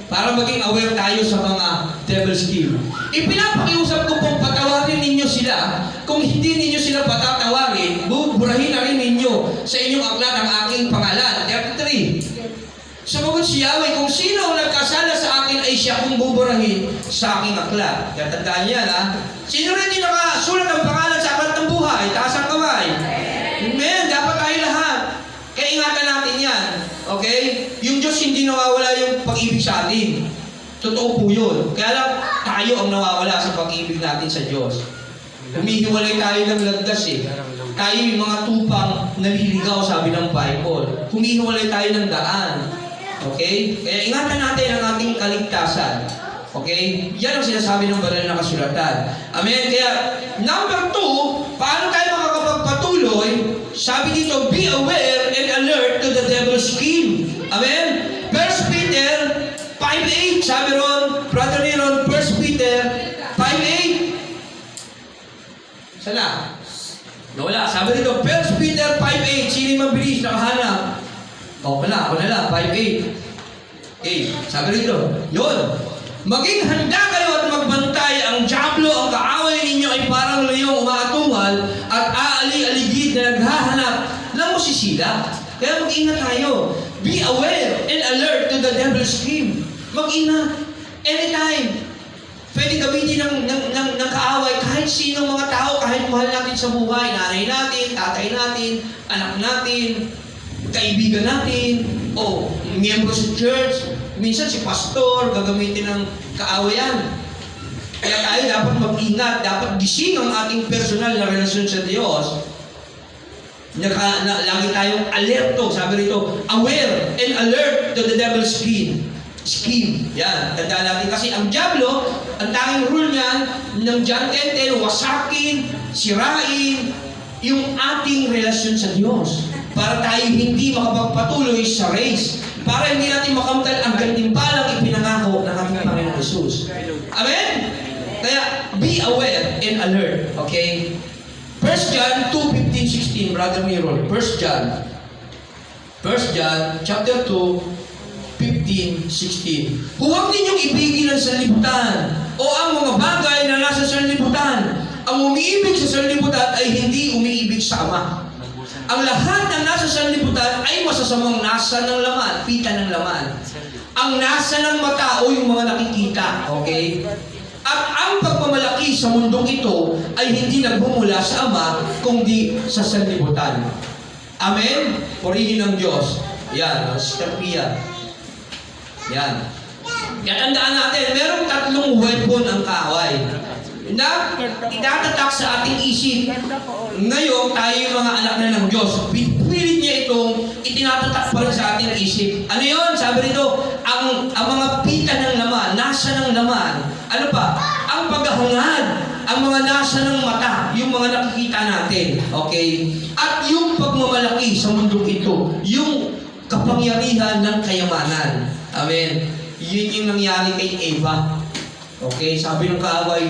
A: Para maging aware tayo sa mga devil's scheme. Ipinapakiusap ko pong patawarin ninyo sila. Kung hindi ninyo sila patatawarin, buburahin na rin ninyo sa inyong aklat ang aking pangalan. 33. Sumagot si Yahweh, kung sino ang nagkasala sa akin ay siya kong buburahin sa aking aklat. Tatandaan yan, ha? Sino rin yung nakasulat ang pangalan sa aklat ng buhay? Taas ang kamay. Amen. Dapat tayo lahat. Kaya ingatan natin yan. Okay? Yung Diyos hindi nawawala yung pag-ibig sa atin. Totoo po yun. Kaya lang, tayo ang nawawala sa pag-ibig natin sa Diyos. Humihiwalay tayo ng landas eh. Tayo yung mga tupang naliligaw, sabi ng Bible. Humihiwalay tayo ng daan. Okay? Kaya ingatan natin ang ating kaligtasan. Okay? Yan ang sinasabi ng banal na kasulatan. Amen? Kaya, number 2, paano tayo makakapagpatuloy? Sabi dito, be aware and alert to the devil's scheme. Amen? 1 Peter 5:8, sabi ron, Brother Neron, 1 Peter 5:8. Sana? Wala. Sabi dito, 1 Peter 5:8. Sino yung mabilis nakahanap? Ako na lang. 5:8. Okay. Sabi dito, yun. Maging handa kayo at magbantay. Ang diablo, ang kaaway ninyo ay parang layong umaatungal at aali-aligid na naghahanap ng masisila. Kaya mag-ingat tayo. Be aware and alert to the devil's scheme. Mag-ingat. Anytime. Pwede gamitin ng kaaway kahit sinong mga tao, kahit mahal natin sa buhay, nanay natin, tatay natin, anak natin, kaibigan natin, o miyembro sa church, minsan si pastor, gagamitin ng kaawayan. Kaya tayo dapat mag-ingat, dapat gising ang ating personal na relasyon sa Diyos. Lagi tayong alerto, sabi rito, aware and alert to the devil's scheme. Yan, tandaan natin kasi ang diablo, ang tanging rule niyan ng John 10:10, wasakin, sirain yung ating relasyon sa Diyos para tayo hindi makapagpatuloy sa race, para hindi natin makamtan ang gantimpalang ipinangako ng ating Panginoon Jesus. Amen? Kaya be aware and alert, okay? 1 John 2:15-16, Brother Miron. 1 John chapter 2, 15-16. Huwag ninyong ibigin ang sanlibutan o ang mga bagay na nasa sanlibutan. Ang umiibig sa sanlibutan ay hindi umiibig sa Ama. Ang lahat ng nasa sanlibutan ay masasamang nasa ng laman, pita ng laman. Ang nasa ng mata o yung mga nakikita, okay? At ang pagmamalaki sa mundong ito ay hindi nagbumula sa Ama, kundi sa sanlibutan. Amen? Purihin ng Diyos. Yan, Sister Pia. Yan. Kaya tandaan natin, merong 3 weapon ang kaaway na itatatak sa ating isip. Ngayon, tayo yung mga anak na ng Diyos. Pilit niya itong itinatatak pa rin sa ating isip. Ano yun? Sabi rito, ang mga pita ng laman, nasa ng laman. Ano pa? Ang paghahangad, ang mga nasa ng mata, yung mga nakikita natin. Okay? At yung pagmamalaki sa mundong ito, yung kapangyarihan ng kayamanan. Amen. Yun yung nangyari kay Eva. Okay? Sabi ng kaaway,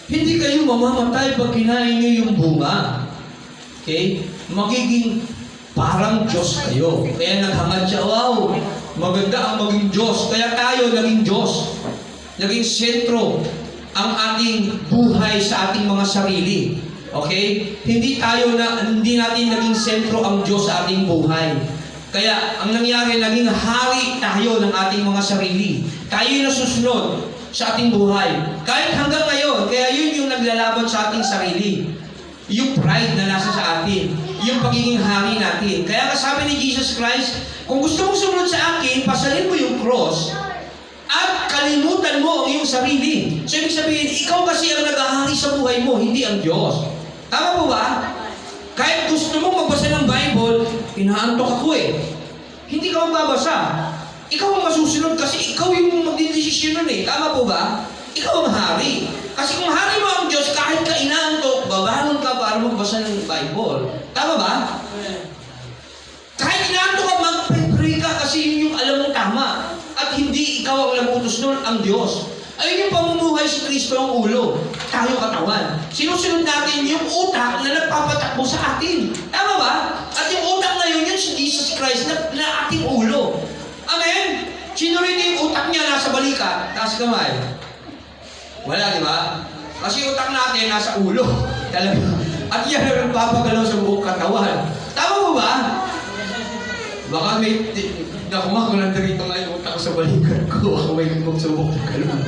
A: hindi kayo mamamatay pag kinain nyo yung bunga. Okay? Magiging parang Diyos kayo. Kaya naghangad siya, wow, Maganda ang maging Diyos. Kaya tayo naging Diyos. Naging sentro ang ating buhay sa ating mga sarili. Okay? Hindi natin naging sentro ang Diyos sa ating buhay. Kaya ang nangyari, naging hari tayo ng ating mga sarili. Tayo yung nasusunod sa ating buhay. Kahit hanggang ngayon, kaya yun yung naglalaban sa ating sarili. Yung pride na nasa sa atin. Yung pagiging hari natin. Kaya sabi ni Jesus Christ, kung gusto mong sumunod sa akin, pasalin mo yung cross at kalimutan mo ang iyong sarili. So, ibig sabihin, ikaw kasi ang naghahari sa buhay mo, hindi ang Diyos. Tama po ba? Kahit gusto mong magbasa ng Bible, inaantok ako eh. Hindi ka magbabasa. Ikaw ang masusunod kasi ikaw yung magdidesisyon nun eh. Tama po ba? Ikaw ang hari. Kasi kung hari mo ang Diyos, kahit ka inaantok, babangon ka para magbasa ng Bible. Tama ba? Kahit inaantok ka, mag-pray ka kasi yun yung alam mong tama. At hindi ikaw ang nagutos nun, ang Diyos. Ayun yung pamumuhay si Kristo ang ulo. Tayo katawan. Sinusunod natin yung utak na nagpapatakbo sa atin. Tama ba? At yung utak na yun si Jesus Christ na ating ulo. Amen? Sino rin yung utak niya nasa balikat, taas kamay? Wala, di ba? Kasi utak natin nasa ulo. Talaga. At yan ang nagpapagalaw sa buong katawan. Tama mo ba? Baka may... Nakuha ko lang dito nga yung utak ko sa balikat ko. Ako may magsubok na gano'n.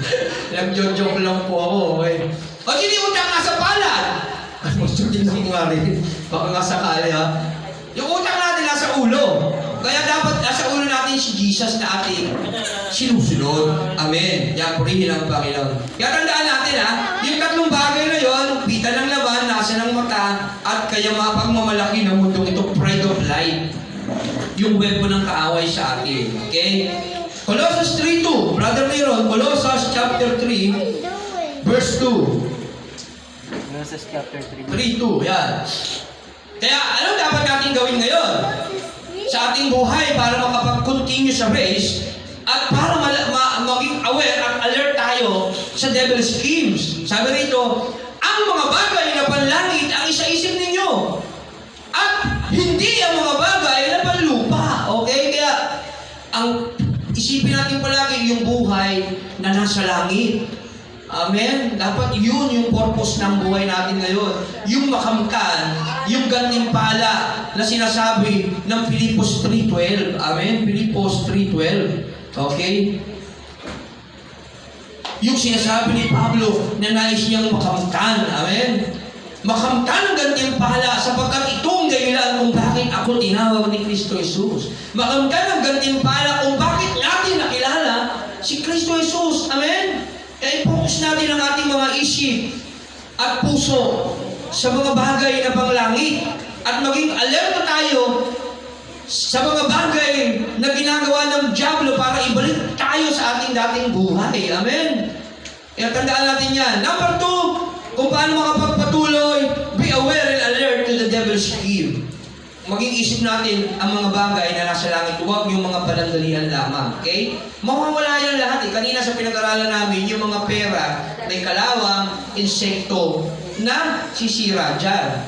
A: Nag-joke lang po ako. Okay? O sino yung utak nasa palad? Gusto din ako nga rin. Baka nga sakali ha. Yung utak natin nasa ulo. Kaya dapat nasa ulo natin si Jesus na ating sinusunod. Amen. Yan, purihin ang Panginoon. Kaya tandaan natin ha, yung tatlong bagay na yon, pita ng laban, nasa ng mata, at kaya mapagmamalaki ng mundong ito, pride of life. Yung webo ng kaaway sa atin. Okay? Colossians 3:2. Brother Mayron, Colossians chapter 3, verse 2.
C: Colossians chapter 3.
A: 3:2. Yan. Kaya, anong dapat natin gawin ngayon? Sa ating buhay para makapag-continue sa race at para maging aware at alert tayo sa devil's schemes. Sabi rito, ang mga bagay na panlangit ang isaisip ninyo. At hindi ang mga bagay na panlupa. Okay? Kaya, ang isipin natin palagi yung buhay na nasa langit. Amen? Dapat yun yung purpose ng buhay natin ngayon. Yung makamtan, yung gantimpala na sinasabi ng Filipos 3:12. Amen? Filipos 3:12. Okay? Yung sinasabi ni Pablo na nais niyang makamtan. Amen? Makamtan ang gantimpala sapagkat itong dahilan kung bakit ako tinawag ni Kristo Jesus. Makamtan ang gantimpala kung bakit natin nakilala si Kristo Jesus. Amen? Kaya i-focus natin ang ating mga isip at puso sa mga bagay na panglangit at maging alerto tayo sa mga bagay na ginagawa ng diablo para ibalik tayo sa ating dating buhay. Amen? Kaya tandaan natin yan. Number 2, kung paano makapagpatuloy, be aware and alert to the devil's scheme. Maging isip natin ang mga bagay na nasa langit, huwag yung mga panandalian lamang. Okay? Mawawala yan lahat eh. Kanina sa pinag-aralan namin, yung mga pera, may kalawang, insekto, na sisira dyan.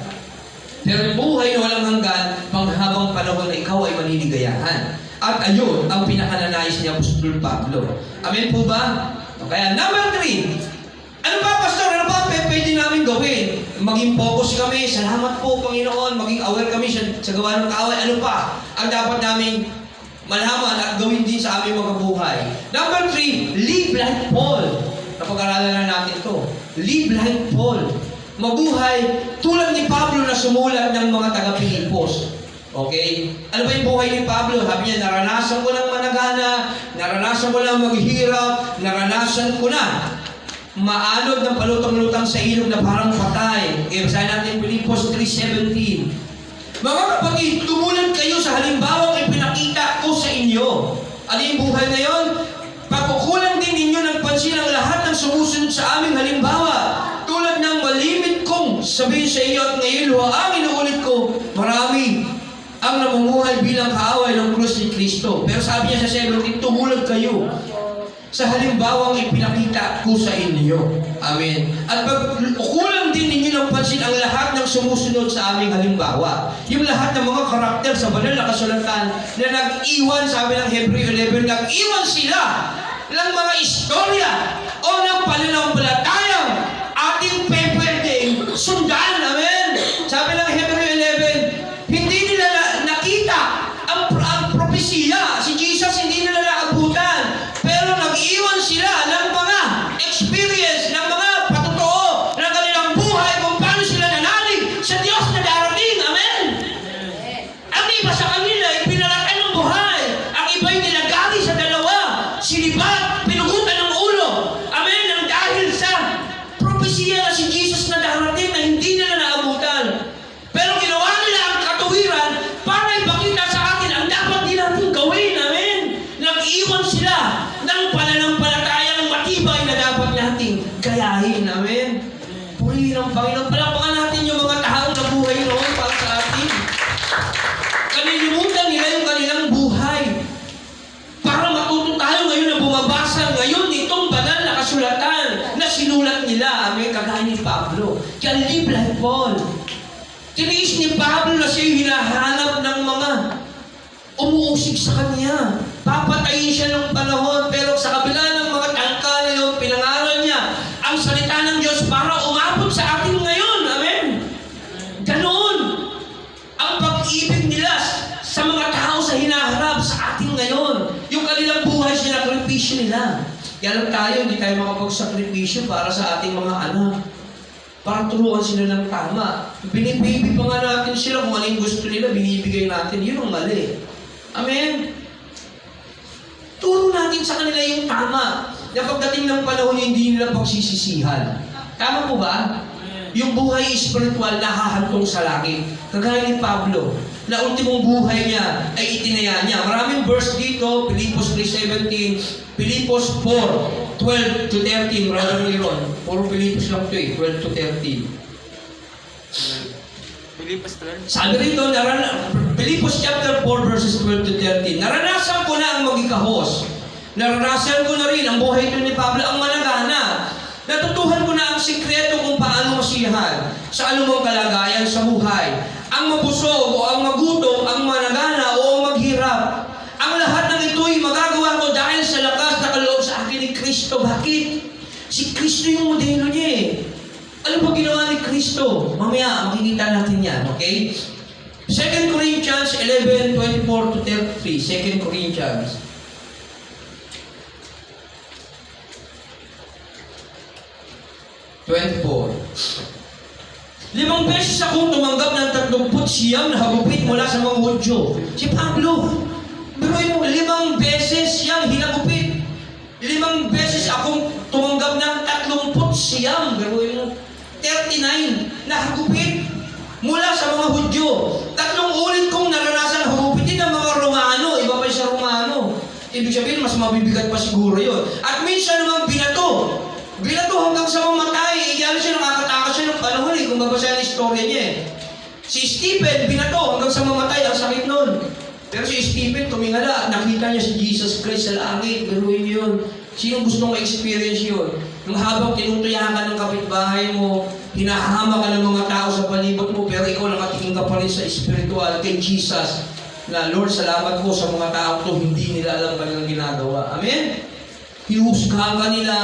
A: Pero yung buhay na walang hanggan, panghabang panahon na ikaw ay maniligayahan. At ayun, ang pinakananais ni Apostol Pablo. Amen po ba? Kaya number 3, ano ba, Pastor? Ano ba pwede namin gawin? Maging focus kami. Salamat po, Panginoon. Maging aware kami sa gawa ng kaaway. Ano pa ang dapat namin malaman at gawin din sa aming mga buhay? Number 3, live like Paul. Napag-aralan na natin to. Live like Paul. Mabuhay tulad ni Pablo na sumulat ng mga taga-Pilipos. Okay? Ano ba yung buhay ni Pablo? Sabi niya, naranasan ko ng managana, naranasan ko ng maghihirap, naranasan ko na maanod ng palutang-lutang sa ilog na parang patay. Kaya basahin natin Filipos 3:17. Mga kapatid, tumulad kayo sa halimbawang ipinakita ko sa inyo. Ano yung buhay na yun? Pagkukulang din ninyo ng pansin ang lahat ng sumusunod sa aming halimbawa. Tulad ng malimit kong sabihin sa iyo at ngayon, ang inuulit ko, marami ang namumuhay bilang kaaway ng krus ni Kristo. Pero sabi niya sa 17, tumulad kayo sa halimbawang ipinakita ko sa inyo. Amen. At kulang din ninyo ng pansin ang lahat ng sumusunod sa aming halimbawa. Yung lahat ng mga karakter sa banal na kasulatan na nag-iwan, sabi ng Hebreo 11, nag-iwan sila ng mga istorya o ng pananampalatayang ating pepwedeng sundan. Amen. Sabi ng Hebreo 11, hindi nila nakita ang propesiya. Si Jesus hindi nila naabutan. Pero nag-iwan sila ng mga experience, ng mga patotoo ng kanilang buhay kung paano sila nanalig sa Diyos na darating. Amen. Ang iba sa kanila ay pinalatan ng buhay. Ang iba ay nilagari sa dalawa. Sinibat, pinugutan ng ulo. Amen. Nang dahil sa propesiya na si Jesus na darating na hindi nila naabutan. Pero ginawa nila ang katuwiran para ipakita sa atin ang dapat din natin gawin. Amen. Nag-iwan sila ng pananampalatayang matibay na dapat nating gayahin. Amen. Purihin ang Panginoon. Palapakan natin yung mga taong nabuhay noon para sa atin. Kanilimutan nila yung kanilang buhay. Para matuto tayo ngayon na bumabasa ngayon itong banal na kasulatan na sinulat nila. Amen. Kagaya ni Pablo. Kaya live like Paul. Tiniis ni Pablo na siya hinahanap ng mga umuusig sa kanya. Papatayin siya ng panahon, pero sa kabila ng mga tangka na yun, pinangaral niya ang salita ng Diyos para umabot sa atin ngayon. Amen? Ganoon ang pag-ibig nila sa mga tao sa hinaharap sa atin ngayon. Yung kanilang buhay, sinakripisyo nila. Kaya lang tayo, hindi tayo makapagsakripisyo para sa ating mga anak. Para turuan sila ng tama. Binibaby pa nga natin sila kung ano yung gusto nila, binibigay natin. Yun ang mali. Amen? Turo natin sa kanila yung tama. Na pagdating ng panahon, hindi nila pagsisisihan. Tama po ba? Yung buhay spiritual na hahantong sa langit. Kagaya ni Pablo, na ultimong buhay niya ay itinaya niya. Maraming verse dito, Pilipos 3:17, Pilipos 4:12 to 13, Brother Leron. Puro Pilipos lang ito 12 to 13.
C: Pilipos 12.
A: Sabi rito, Pilipos chapter 4 verses 12 to 13, naranasan ko na ang magikahos. Naranasan ko na rin ang buhay ito ni Pablo, ang managana. Natutuhan ko na ang sikreto kung paano masiyahan sa anumang kalagayan sa buhay. Ang mabusog o ang magutom, ang managana o ang maghirap. Ang lahat ng ito'y magagawa ko dahil sa lakas na kaloob sa akin ni Kristo. Bakit? Si Kristo yung modelo niya eh. Ano ba ginawa ni Kristo? Mamaya, makikita natin yan, okay? 2 Corinthians 11:24 to 33. 2 Corinthians. Limang beses akong tumanggap ng 39 na hagupit mula sa mga Hudyo. Si Pablo, biruin mo, 5 beses siyang hinagupit. 5 beses akong tumanggap ng 39, biruin mo, 39 na hagupit mula sa mga Hudyo. 3 ulit kong naranasan hagupitin ng mga Romano. Iba pa sa Romano. Ibig sabihin, mas mabibigat pa siguro yun. At minsan naman binato. Binato hanggang sa mamatay. Iyalo siya, nakakatakas siya ng panahon eh. Kung babasahin ang istorya niya eh. Si Stephen, binato hanggang sa mamatay. Ang sakit nun. Pero si Stephen, tumingala. Nakita niya si Jesus Christ sa langit. Garuin niyo yun. Sino gustong ma-experience yun? Nung habang tinutuyahan ka ng kapitbahay mo, hinahama ka ng mga tao sa palibot mo, pero ikaw nakatingin ka pa rin sa spiritual kay Jesus. Na, Lord, salamat po sa mga tao to, hindi nila alam kanilang ginagawa. Amen? Hinuhusgahan ka nila.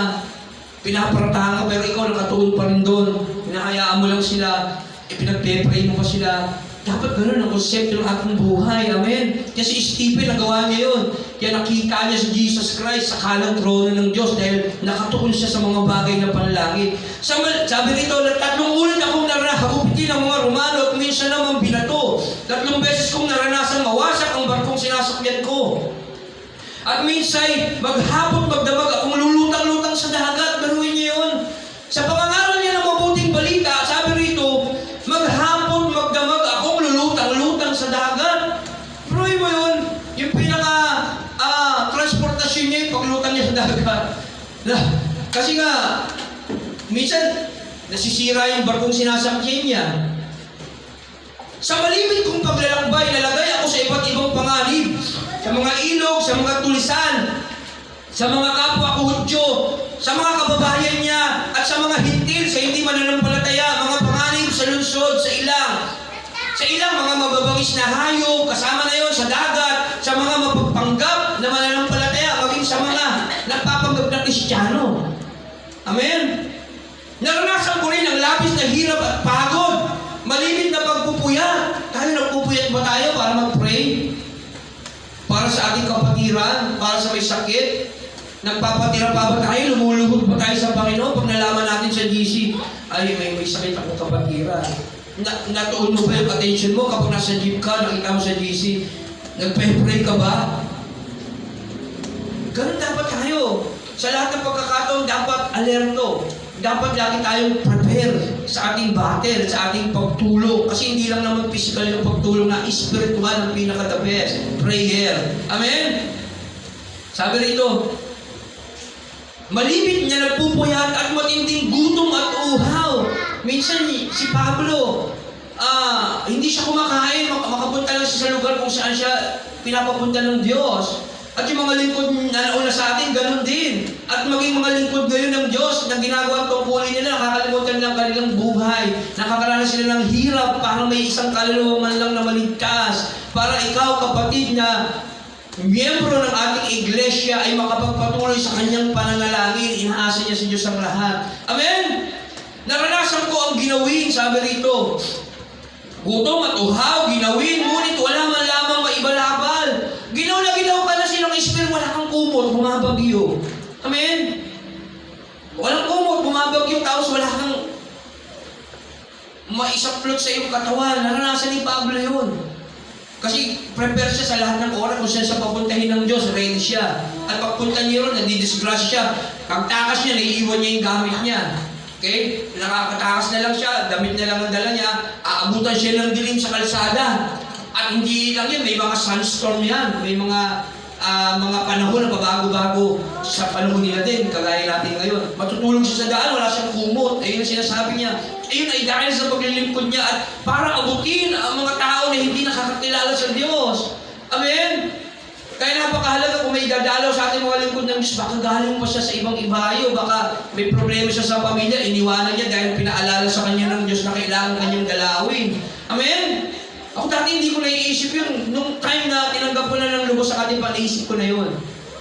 A: Pinaparatahan ka, pero ikaw nakatuon pa rin doon. Pinahayaan mo lang sila. Pinag-pray mo pa sila. Dapat ganoon ang konsepto ng ating buhay. Amen? Kasi Stephen, nagawa niya yun. Kaya nakita niya si Jesus Christ sa kanang trono ng Diyos dahil nakatuon siya sa mga bagay na panlangit. Sabi rito, 3 ulit akong narahagupitin ng mga Romano at minsan naman binato. 3 beses kong naranasan mawasak ang barkong sinasakyan ko. At minsan, maghapon, magdamag akong lulutang-lutang sa dagat. Baruin niya yun. Sa pangangaral niya ng mabuting balita, sabi rito, maghapon, magdamag akong lulutang-lutang sa dagat. Baruin mo yun. Yung transportasyon niya, yung paglutang niya sa dagat. Kasi nga, minsan, nasisira yung barkong sinasakyan niya. Sa malimit kong paglalakbay, nalagay ako sa iba't ibang panganib. Sa mga ilog, sa mga tulisan, sa mga kapwa ko Hudyo, sa mga kababayan niya at sa mga hintil, sa hindi mananampalataya, mga panganib sa lungsod, sa ilang mga mababangis na hayop, kasama na yon sa dagat, sa mga mapagpanggap na mananampalataya, maging sa mga nagpapanggap na Kristiyano. Amen? Naranasan ko rin ang labis na hirap at pagod, malimit na pagpupuyat. Tayo nagpupuyat ba tayo para mag-pray? Para sa ating kapatiran? Para sa may sakit? Nagpapatira pa ba tayo? Lumuluhod pa tayo sa Panginoon? Pag nalaman natin sa GC, ay may sakit akong kapatiran. Natuon mo ba yung attention mo kapag nasa jeep ka, nakita mo sa GC? Nagpe-pray ka ba? Ganun dapat tayo. Sa lahat ng pagkakataon, dapat alerto. Dapat lagi tayong prepare sa ating battle, sa ating pagtulong. Kasi hindi lang naman physical yung pagtulong na spiritual ang pinaka-the best. Prayer. Amen? Sabi rito, malimit niya nagpupuyat at matinding gutom at uhaw. Minsan si Pablo, hindi siya kumakain, makapunta lang siya sa lugar kung saan siya pinapapunta ng Diyos. At yung mga lingkod na nauna sa atin, ganun din. At maging mga lingkod ngayon ng Diyos na ginagawa ang tungkulin nila, nakakalimutan ng kanilang buhay. Nakakaranas sila ng hirap para may isang kaluluwa man lang na maligtas. Para ikaw, kapatid na miyembro ng ating iglesia ay makapagpatuloy sa kanyang pananalangin. Inaasa niya sa Diyos ang lahat. Amen? Naranasan ko ang ginawin, sabi rito. Gutom at uhaw, ginawin, ngunit wala man lamang maibalabal. Ginaw na ginaw ka na silang espiritu, wala kang kumot, bumabagyo. Amen? Walang kumot, bumabagyo, tapos wala kang maisaplot sa iyong katawan. Naranasan ni Pablo yun. Kasi prepare siya sa lahat ng oras kung saan siya papuntahin ng Diyos, ready siya. At pagpunta niya ron, nadidisgrasya siya. Pagtakas niya, naiiwan niya yung gamit niya. Okay? Nakakatakas na lang siya, damit na lang ang dala niya, aabutan siya ng dilim sa kalsada. At hindi lang yan, may mga sunstorm yan, may mga panahon na pabago-bago sa panahon nila din, kagaya natin ngayon. Matutulog siya sa daan, wala siyang kumot. Ayun ang sinasabi niya. Ayun ay dahil sa paglilingkod niya at para abutin ang mga tao na hindi nakakakilala sa Diyos. Amen? Kaya napakahalaga kung may dadalaw sa ating mga lingkod ng Diyos, baka galing pa siya sa ibang ibayo, baka may problema siya sa pamilya, iniwanan niya dahil pinaalala sa kanya ng Diyos na kailangan kanyang dalawin. Amen? Ako dati hindi ko naiisip yun. Nung time na tinanggap ko na ng lubos sa ating naisip ko na yun.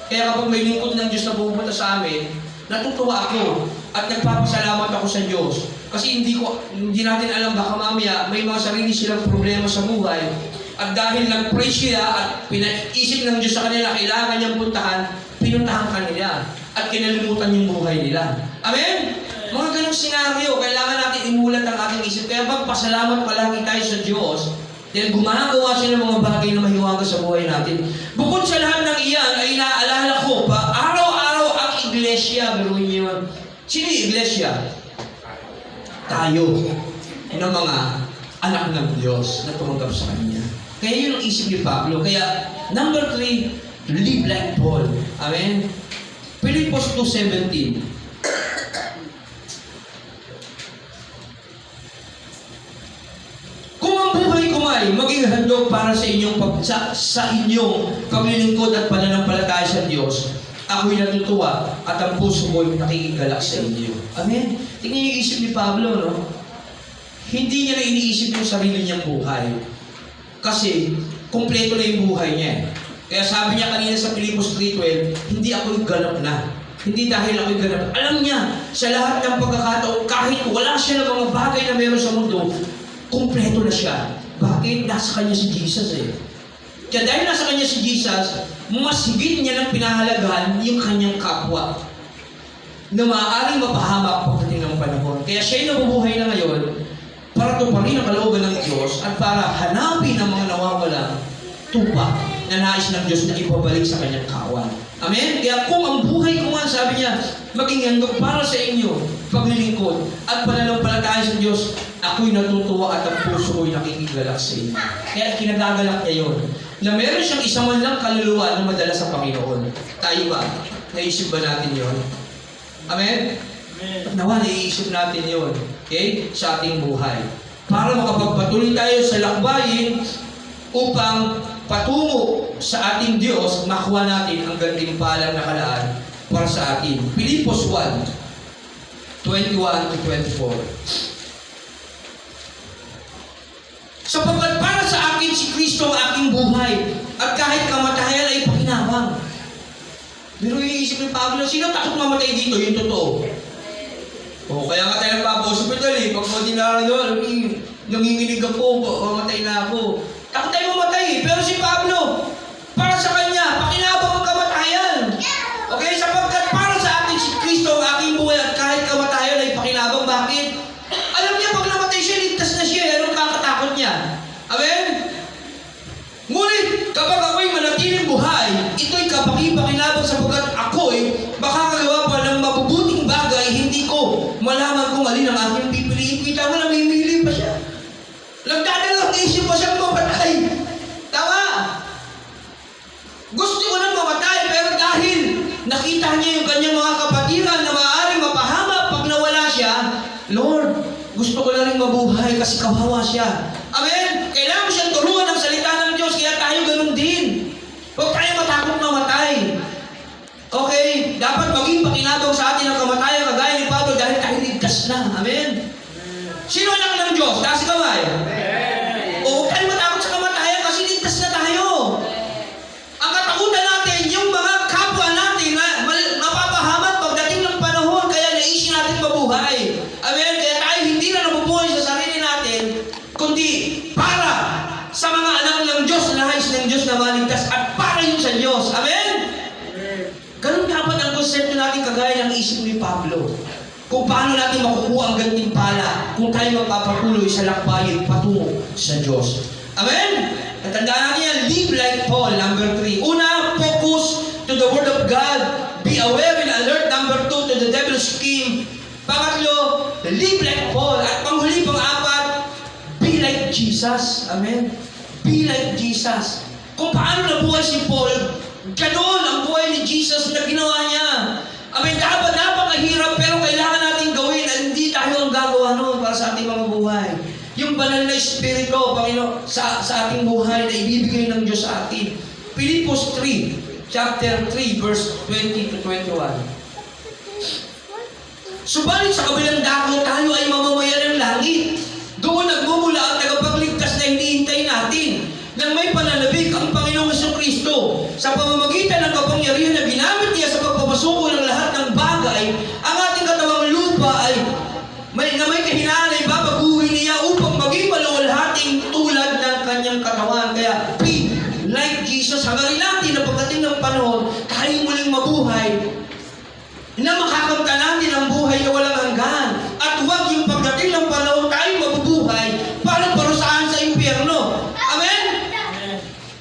A: Kaya kapag may lingkod ng Diyos na pupunta sa amin, natutuwa ako at nagpapasalamat ako sa Diyos. Kasi hindi natin alam baka mamaya may mga sarili silang problema sa buhay. At dahil nag-pray siya at pinaisip ng Diyos sa kanila, kailangan niyang puntahan, pinuntahan kanila at kinalimutan yung buhay nila. Amen? Mga ganong senaryo, kailangan natin imulat ang ating isip. Kaya magpasalamat palagi tayo sa Diyos dahil gumagawa siya ng mga bagay na mahiwaga sa buhay natin. Bukod sa lahat ng iyan, ay naalala ko pa, araw-araw ang iglesia, biruin niyo yun. Sino yung iglesia? Tayo, ng mga anak ng Diyos na tumanggap sa Kanya. Kaya yun ang isip ni Pablo. Kaya, number 3, live like Paul. Amen? Philippos 2:17. Maging handog para sa inyong paglilingkod at pananampalataya sa Diyos. Ako'y natutuwa at ang puso ko'y nakikigalak sa inyo. Amen? Tingnan niyo yung isip ni Pablo, no? Hindi niya na iniisip yung sarili niyang buhay. Kasi, kumpleto na yung buhay niya. Kaya sabi niya kanina sa Philippos 3:12, hindi ako'y ganap na. Hindi dahil ako'y ganap. Alam niya, sa lahat ng pagkakataon, kahit wala siya ng mga bagay na meron sa mundo, kumpleto na siya. Bakit? Nasa kanya si Jesus eh. Kaya dahil nasa kanya si Jesus, mas higit niya ng pinahalagahan yung kanyang kapwa na maaaring mapahamak pagdating ng panahon. Kaya siya'y nabubuhay na ngayon para tuparin ang kalooban ng Diyos at para hanapin ang mga nawawalang tupa na nais ng Diyos na ipabalik sa kanyang kawan. Amen? Kaya kung ang buhay ko man, sabi niya, maging handog para sa inyo, paglilingkod at pananampalataya sa Diyos, ako'y natutuwa at ang puso ko'y nakikigalak sa inyo. Kaya kinagagalak niya yun. Na meron siyang isa man lang kaluluwa na madala sa Panginoon. Tayo ba? Naisip ba natin yun? Amen? Nawa, naiisip natin yun. Okay? Sa ating buhay. Para makapagpatuloy tayo sa lakbayin upang patungo sa ating Diyos, makuha natin ang gantimpalang nakalaan para sa atin. Pilipos 1, 21 to 24. Sapagkat para sa akin si Kristo ang aking buhay, at kahit kamatayan ay pakinabang. Pero iisip ni Pablo, sino takot mamatay dito? Yung totoo. Kaya nga tayo nagpapa-hospital eh. Pag ordinaryo doon, nanginginig ako, mamatay na ako. Takot tayo mamatay eh. Pero si Pablo, para sa kanya, pakinabang ang kamatayan. Okay? Sapagkat para sa akin si Kristo ang aking buhay, at kahit kamatayan ay pakinabang. Bakit? Alam niya, pag namatay siya, ligtas na siya. Anong kakatakot niya? Amen? Ngunit, kapag ako'y manatiling buhay, ito'y kapaki-pakinabang sapagkat ako'y makakagawa pa ng mabubuting bagay, hindi ko malaman kung alin ang aking pipiliin. Kita mo, namimili pa siya. Nagdadalang isip pa siyang mamatay. Tama? Gusto ko nang mamatay, pero dahil nakita niya yung kanyang mga kapatiran na maaaring mapahama pag nawala siya, Lord, gusto ko na rin mabuhay kasi kawawa siya. Amen? Kailangan mo siyang tulungan ng salita ng Diyos, kaya tayo ganun din. Huwag tayo matakot mamatay. Okay? Dapat maging pakinabang sa atin ang kamatayan kagaya ni Pablo dahil tayo ligtas na. Amen? Sino anak ng Diyos? Taas kamay. O huwag tayo matakot sa kamatayan kasi ligtas na tayo. Ang katakutan natin, yung mga kapwa natin na mapapahamak pagdating ng panahon, kaya naisin natin mabuhay. Amen? Kaya tayo hindi na nabubuhay sa sarili natin, kundi para sa mga anak ng Diyos, nais ng Diyos na maligtas at para yun sa Diyos. Amen? Ganun dapat ang konsepto natin kagaya ng isip ni Pablo. Kung paano natin makukuha ang gantimpala kung tayo magpapatuloy sa lakbayin patungo sa Diyos. Amen? At tandaan natin yan, live like Paul, number 3. Una, focus to the Word of God. Be aware and alert, number 2, to the devil's scheme. Pangatlo, live like Paul. At panghuli, pang-apat, be like Jesus. Amen? Be like Jesus. Kung paano nabuhay si Paul, ganoon ang buhay ni Jesus na ginawa niya. Amen? Dapat napakahirap, pero kailangan natin gawin at hindi tayo ang gagawa noon para sa ating mga buhay. Yung banal na Espiritu, Panginoon, sa ating buhay na ibibigay ng Diyos sa atin. Pilipos 3, chapter 3, verse 20 to 21. Subalit sa kabilang dako, tayo ay mamamayan ng langit. Doon nagmumula ang tagapagligtas na hinihintay natin. Nang may pananabik ang Panginoong Jesucristo sa pamamagitan ng kapangyarihan na ginamit niya sa pagpapasuko ng lahat ng bagay, ang ating katawang lupa ay may kahinaan ay babaguhin niya upang maging maluwalhating tulad ng kanyang katawan. Kaya be like Jesus. Hanggang natin na pagdating ng panahon, tayo muling mabuhay na makakamta natin ang buhay na walang hanggan. At huwag yung pagdating ng panahon tayo mabubuhay para parusahan sa impyerno. Amen?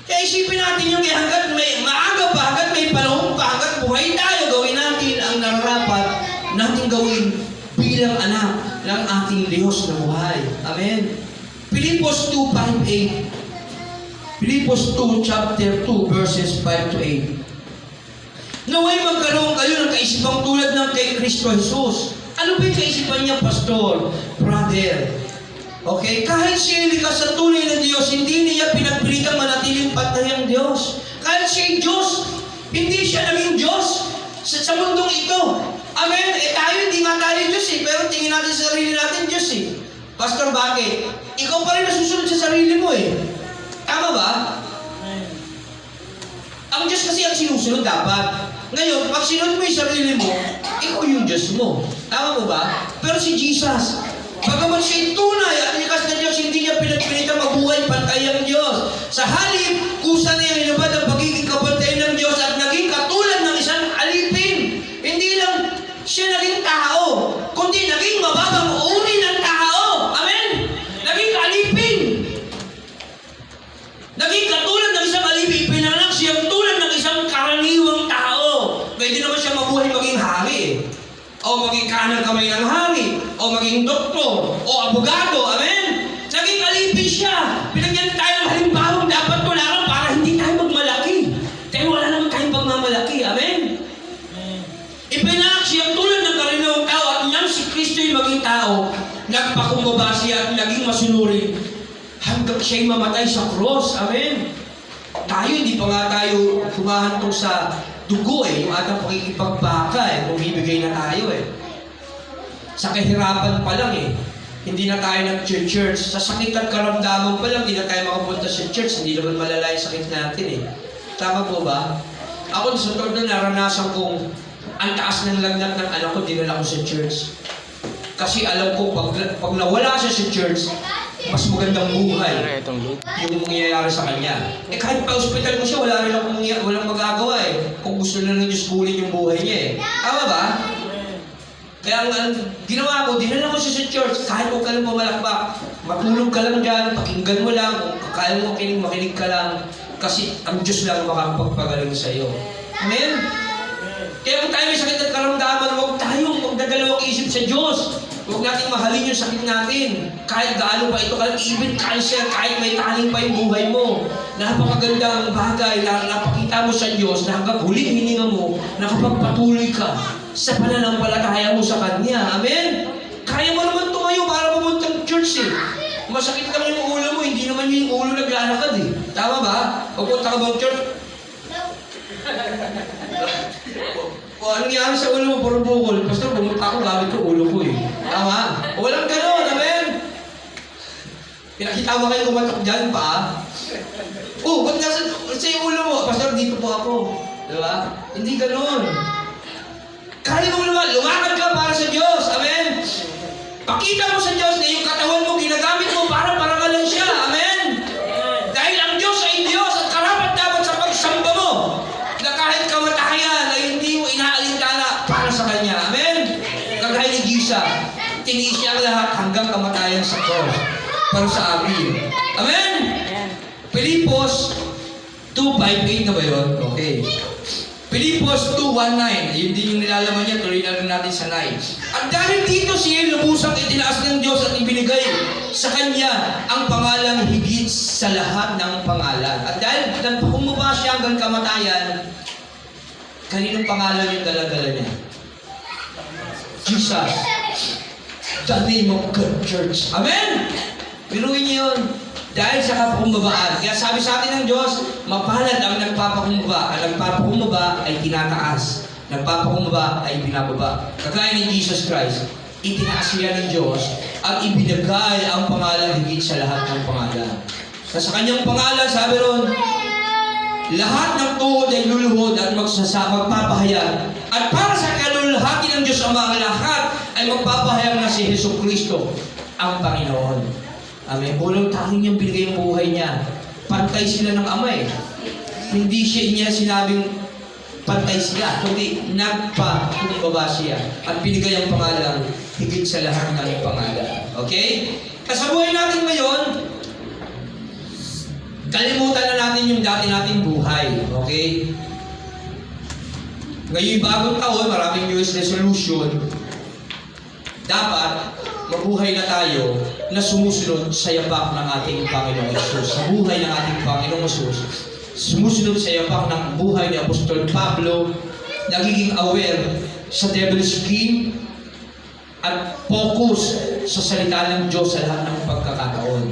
A: Kaya isipin natin yung hanggat may maaga pa, hanggat may panahon pa, hanggat buhay tayo, gawin natin ang nararapat natin gawin bilang anak ng ating Diyos na buhay. Amen? Pilipos 2:5-8. Pilipos 2, chapter 2, verses 5 to 8. Naway magkaroon kayo ng kaisipang tulad ng kay Kristo Jesus. Ano ba yung kaisipan niya, pastor? Brother. Okay? Kahit siya likas sa tunay na Diyos, hindi niya pinagpilitang manatiling patay ang Diyos. Kahit siya Diyos, hindi siya naging Diyos sa mundong ito. Amen? Tayo, hindi nga tayo Diyos eh. Pero tingin natin sa sarili natin Diyos eh. Pastor, bakit? Ikaw pa rin nasusunod sa sarili mo eh. Tama ba? Ang Diyos kasi ang sinusunod dapat. Ngayon, pag sinunod mo yung sarili mo, ikaw yung Diyos mo. Tama mo ba? Pero si Jesus, bagaman siya'y tunay at likas na Diyos, hindi niya pinagpilitan mabuhay pantay ang Diyos. Sa halip, kusa na yung inubad ang pagiging kapantay ng Diyos at naging katulad ng isang alipin. Hindi lang siya naging tao, kundi naging mababang uri ng tao. Amen? Naging alipin. Naging katulad ng isang alipin. Pinanganak siyang tulad ng isang karaniwang tao. Pwede naman siya mabuhay maging hari o maging kanang kamay ng hari o maging doktor o abogado. Amen? Naging alipin siya. Pinagyan tayo ng halimbawang dapat tularan para hindi tayo magmalaki. Kaya wala naman tayong pagmamalaki. Amen? Ipinanak siyang tulad ng karaniwang tao at nang si Kristo yung maging tao, nagpakumbaba siya at naging masunurin hanggang siya'y mamatay sa cross. Amen? Tayo, hindi pa nga tayo humahantong sa dugo yung ating pakikipagbaka bumibigay na tayo Sa kahirapan pa lang hindi na tayo nag-church. Sa sakit at karamdaman pa lang, hindi na tayo makapunta sa church. Hindi naman malala yung sakit natin Tama po ba? Ako sa totoo na naranasan kong ang taas ng lagnat ng anak ko, dinala ko sa church. Kasi alam ko, pag nawala siya sa church, mas magandang buhay yung mangyayari sa kanya. Kahit pa hospital ko siya, walang magagawa Kung gusto na ng Diyos kunin yung buhay niya Tama ba? Kaya ang ginawa ko, dinala ko siya sa church. Kahit huwag ka lang pumalakpak, matulog ka lang dyan, pakinggan mo lang, kung kaya mo makinig ka lang. Kasi ang Diyos lang makakapagpagaling sa iyo. Amen? Kaya kung tayo may sakit at karamdaman, huwag tayong magdadalawang isip sa Diyos. Huwag natin mahalin yung sakit natin. Kahit gaano pa ito, kahit even cancer, kahit may taling pa yung buhay mo. Napakagandang bagay na napakita mo sa Diyos na hanggang huling hininga mo, nakapagpatuloy ka sa pananampalataya mo sa Kanya. Amen? Kaya mo naman tumayo para pumuntang church Masakit lang yung ulo mo, hindi naman yung ulo naglalakad Tama ba? Pupunta ka bang church? O anong nangyari sa ulo mo? Puro bukol. Pastor, pumunta ako, gamit ko ulo ko Tama? Walang gano'n, amen? Pinakita mo kayo kumatok dyan pa? Ba't nasa yung ulo mo? Pastor, dito po ako. Diba? Hindi gano'n. Kaya mo naman, lumakad ka para sa Diyos. Amen? Pakita mo sa Diyos na yung katawan mo, ginagamit mo para parangalan siya. Amen? Dahil ang Diyos ay Diyos at karapat dapat sa pagsamba mo na kahit kamatayan ay hindi mo inaalintana para sa Kanya. Amen? Kagaya ni Gisa, tiniis niya ang lahat hanggang kamatayan sa cross para sa amin. Amen? Pilipos 2:5-8 na ba yun? Okay. Pilipos 2:1-9. Yun din yung nilalaman niya. Tuloy na rin natin sa 9. At dahil dito siya lubusang itinaas ng Diyos at ibinigay sa Kanya ang pangalang higit sa lahat ng pangalan. At dahil nagpakumaba siya hanggang kamatayan, kaninong pangalan yung dala-dala niya? Jesus. The name of God Church. Amen? Pinuhin niyo yun. Dahil sa kapakumbabaan. Kaya sabi sa atin ng Diyos, mapalad ang nagpapakumbaba. Ang nagpapakumbaba ay tinataas. Nagpapakumbaba ay binababa. Kagaya ni Jesus Christ, itinaas siya ng Diyos at ibinigay ang pangalan higit sa lahat ng pangalan. Sa kanyang pangalan, sabi ron, lahat ng tuhod ay luluhod at magpapahayag. At para sa kalulahati ng Diyos Ama, ang lahat ay magpapahayag na si Hesus Kristo ang Panginoon. Amen. Walang tanging niyang binigay ang buhay niya. Pantay sila ng Ama Hindi niya sinabing pantay sila, kundi nagpakumbaba siya at binigay ang pangalan higit sa lahat ng pangalan. Okay? Sa buhay natin ngayon, kalimutan na natin yung dati nating buhay. Okay? Ngayon, bagong taon, maraming New Year's resolution. Dapat mabuhay na tayo na sumusunod sa yapak ng ating Panginoong Hesus. Sa buhay ng ating Panginoong Hesus. Sumusunod sa yapak ng buhay ni Apostol Pablo, nagiging aware sa devil's scheme at focus sa salita ng Diyos sa lahat ng pagkakataon.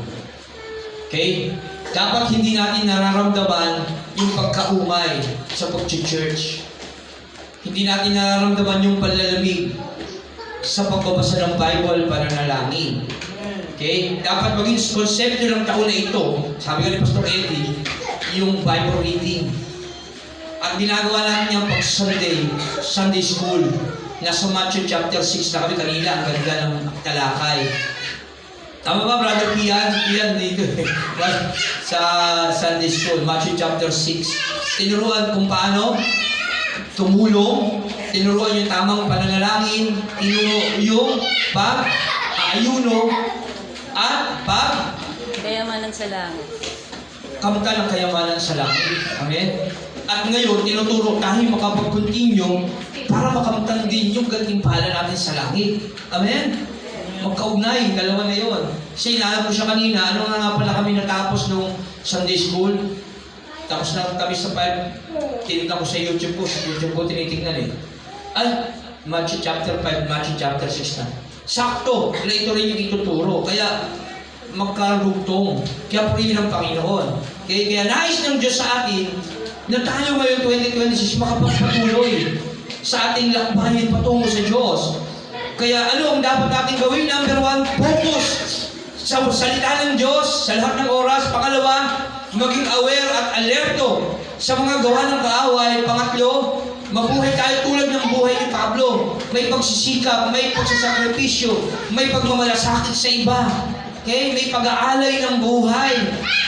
A: Okay? Dapat hindi natin nararamdaman yung pagkaumay sa pag-church. Hindi natin nararamdaman yung panlalamig sa pagbabasa ng Bible, pananalangin. Okay? Dapat maging konsepto ng taon na ito, sabi ko ni Pastor Eddie, yung Bible reading. At ginagawa natin yung Sunday school. Nasa Matthew chapter 6 na kami kanina, ang ganda ng talakay. Tama ba, Brother Kian? Kian dito sa Sunday school, Matthew chapter 6. Tinuruan kung paano tumulong, tinuruan yung tamang pananalangin, tinuro yung pag-aayuno at
D: kayamanan sa langit.
A: kamta ng kayamanan sa langit. Amen? At ngayon, tinuturo tayo makapag-continue para makamtan din yung gantimpala natin sa langit. Amen? Magkaugnay, dalawa na yun. Kasi inaano ko siya kanina, ano nga pala kami natapos nung Sunday school? Tapos na kami sa 5, tinignan ko sa YouTube ko tinitignan Matthew chapter 5, Matthew chapter 6 na. Sakto, na ito rin yung ituturo. Kaya, magkarugtong. Kaya purihin ng Panginoon. Kaya nais ng Diyos sa atin na tayo ngayon 2026 makapagpatuloy sa ating lakbayin patungo sa Diyos. Kaya ano ang dapat natin gawin? Number 1, focus sa salita ng Diyos sa lahat ng oras. Pangalawa, maging aware at alerto sa mga gawa ng kaaway. Pangatlo, mabuhay tayo tulad ng buhay ni Pablo. May pagsisikap, may pagsasakripisyo, may pagmamalasakit sa iba. Okay? May pag-aalay ng buhay,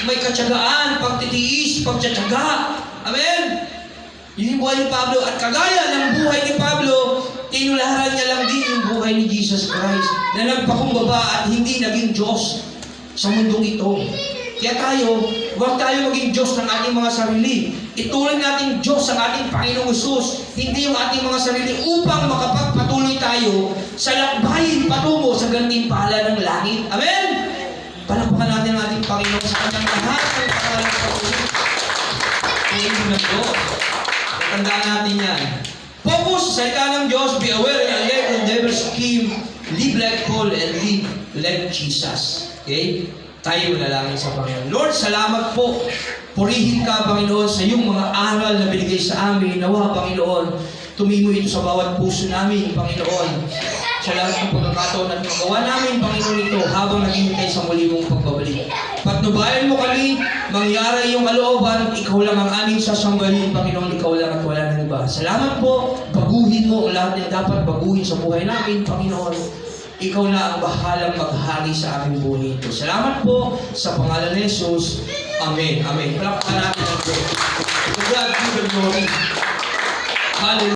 A: may katyagaan, pagtitiis, pagtsatsaga. Amen? Yun yung buhay ni Pablo. At kagaya ng buhay ni Pablo, tinularan niya lang din yung buhay ni Jesus Christ na nagpakumbaba at hindi naging Diyos sa mundong ito. Kaya tayo, huwag tayo maging Diyos ng ating mga sarili. Ituloy natin Diyos ang ating Panginoong Hesus, hindi yung ating mga sarili upang makapagpatuloy tayo sa lakbayin patungo sa gantimpala ng langit. Amen? Palakpakan natin ang ating Panginoon sa kanyang lahat ng pangalan sa patuloy. Panginoon ng Diyos. Tandaan natin yan. Focus sa salita ng Diyos, be aware and alert of the devil's scheme, live like Paul and live like Jesus. Okay? Tayo manalangin sa Panginoon. Lord, salamat po. Purihin ka, Panginoon, sa iyong mga aral na binigay sa amin. Nawa, Panginoon, tumimo ito sa bawat puso namin, Panginoon. Sa lahat ng pagkakataon at magawa namin, Panginoon, ito habang naghihintay sa muli mong pagbabalik. Patnubayan mo kami, mangyari iyong kalooban, ikaw lang ang aming sasambalin, Panginoon, ikaw lang at wala ng iba. Salamat po, baguhin mo ang lahat na dapat baguhin sa buhay namin, Panginoon. Ikaw na ang bahalang maghari sa aming buhay ito. Salamat po sa pangalan ni Jesus. Amen. Amen. Palakpakan natin ang Diyos. To God be the glory. Hallelujah.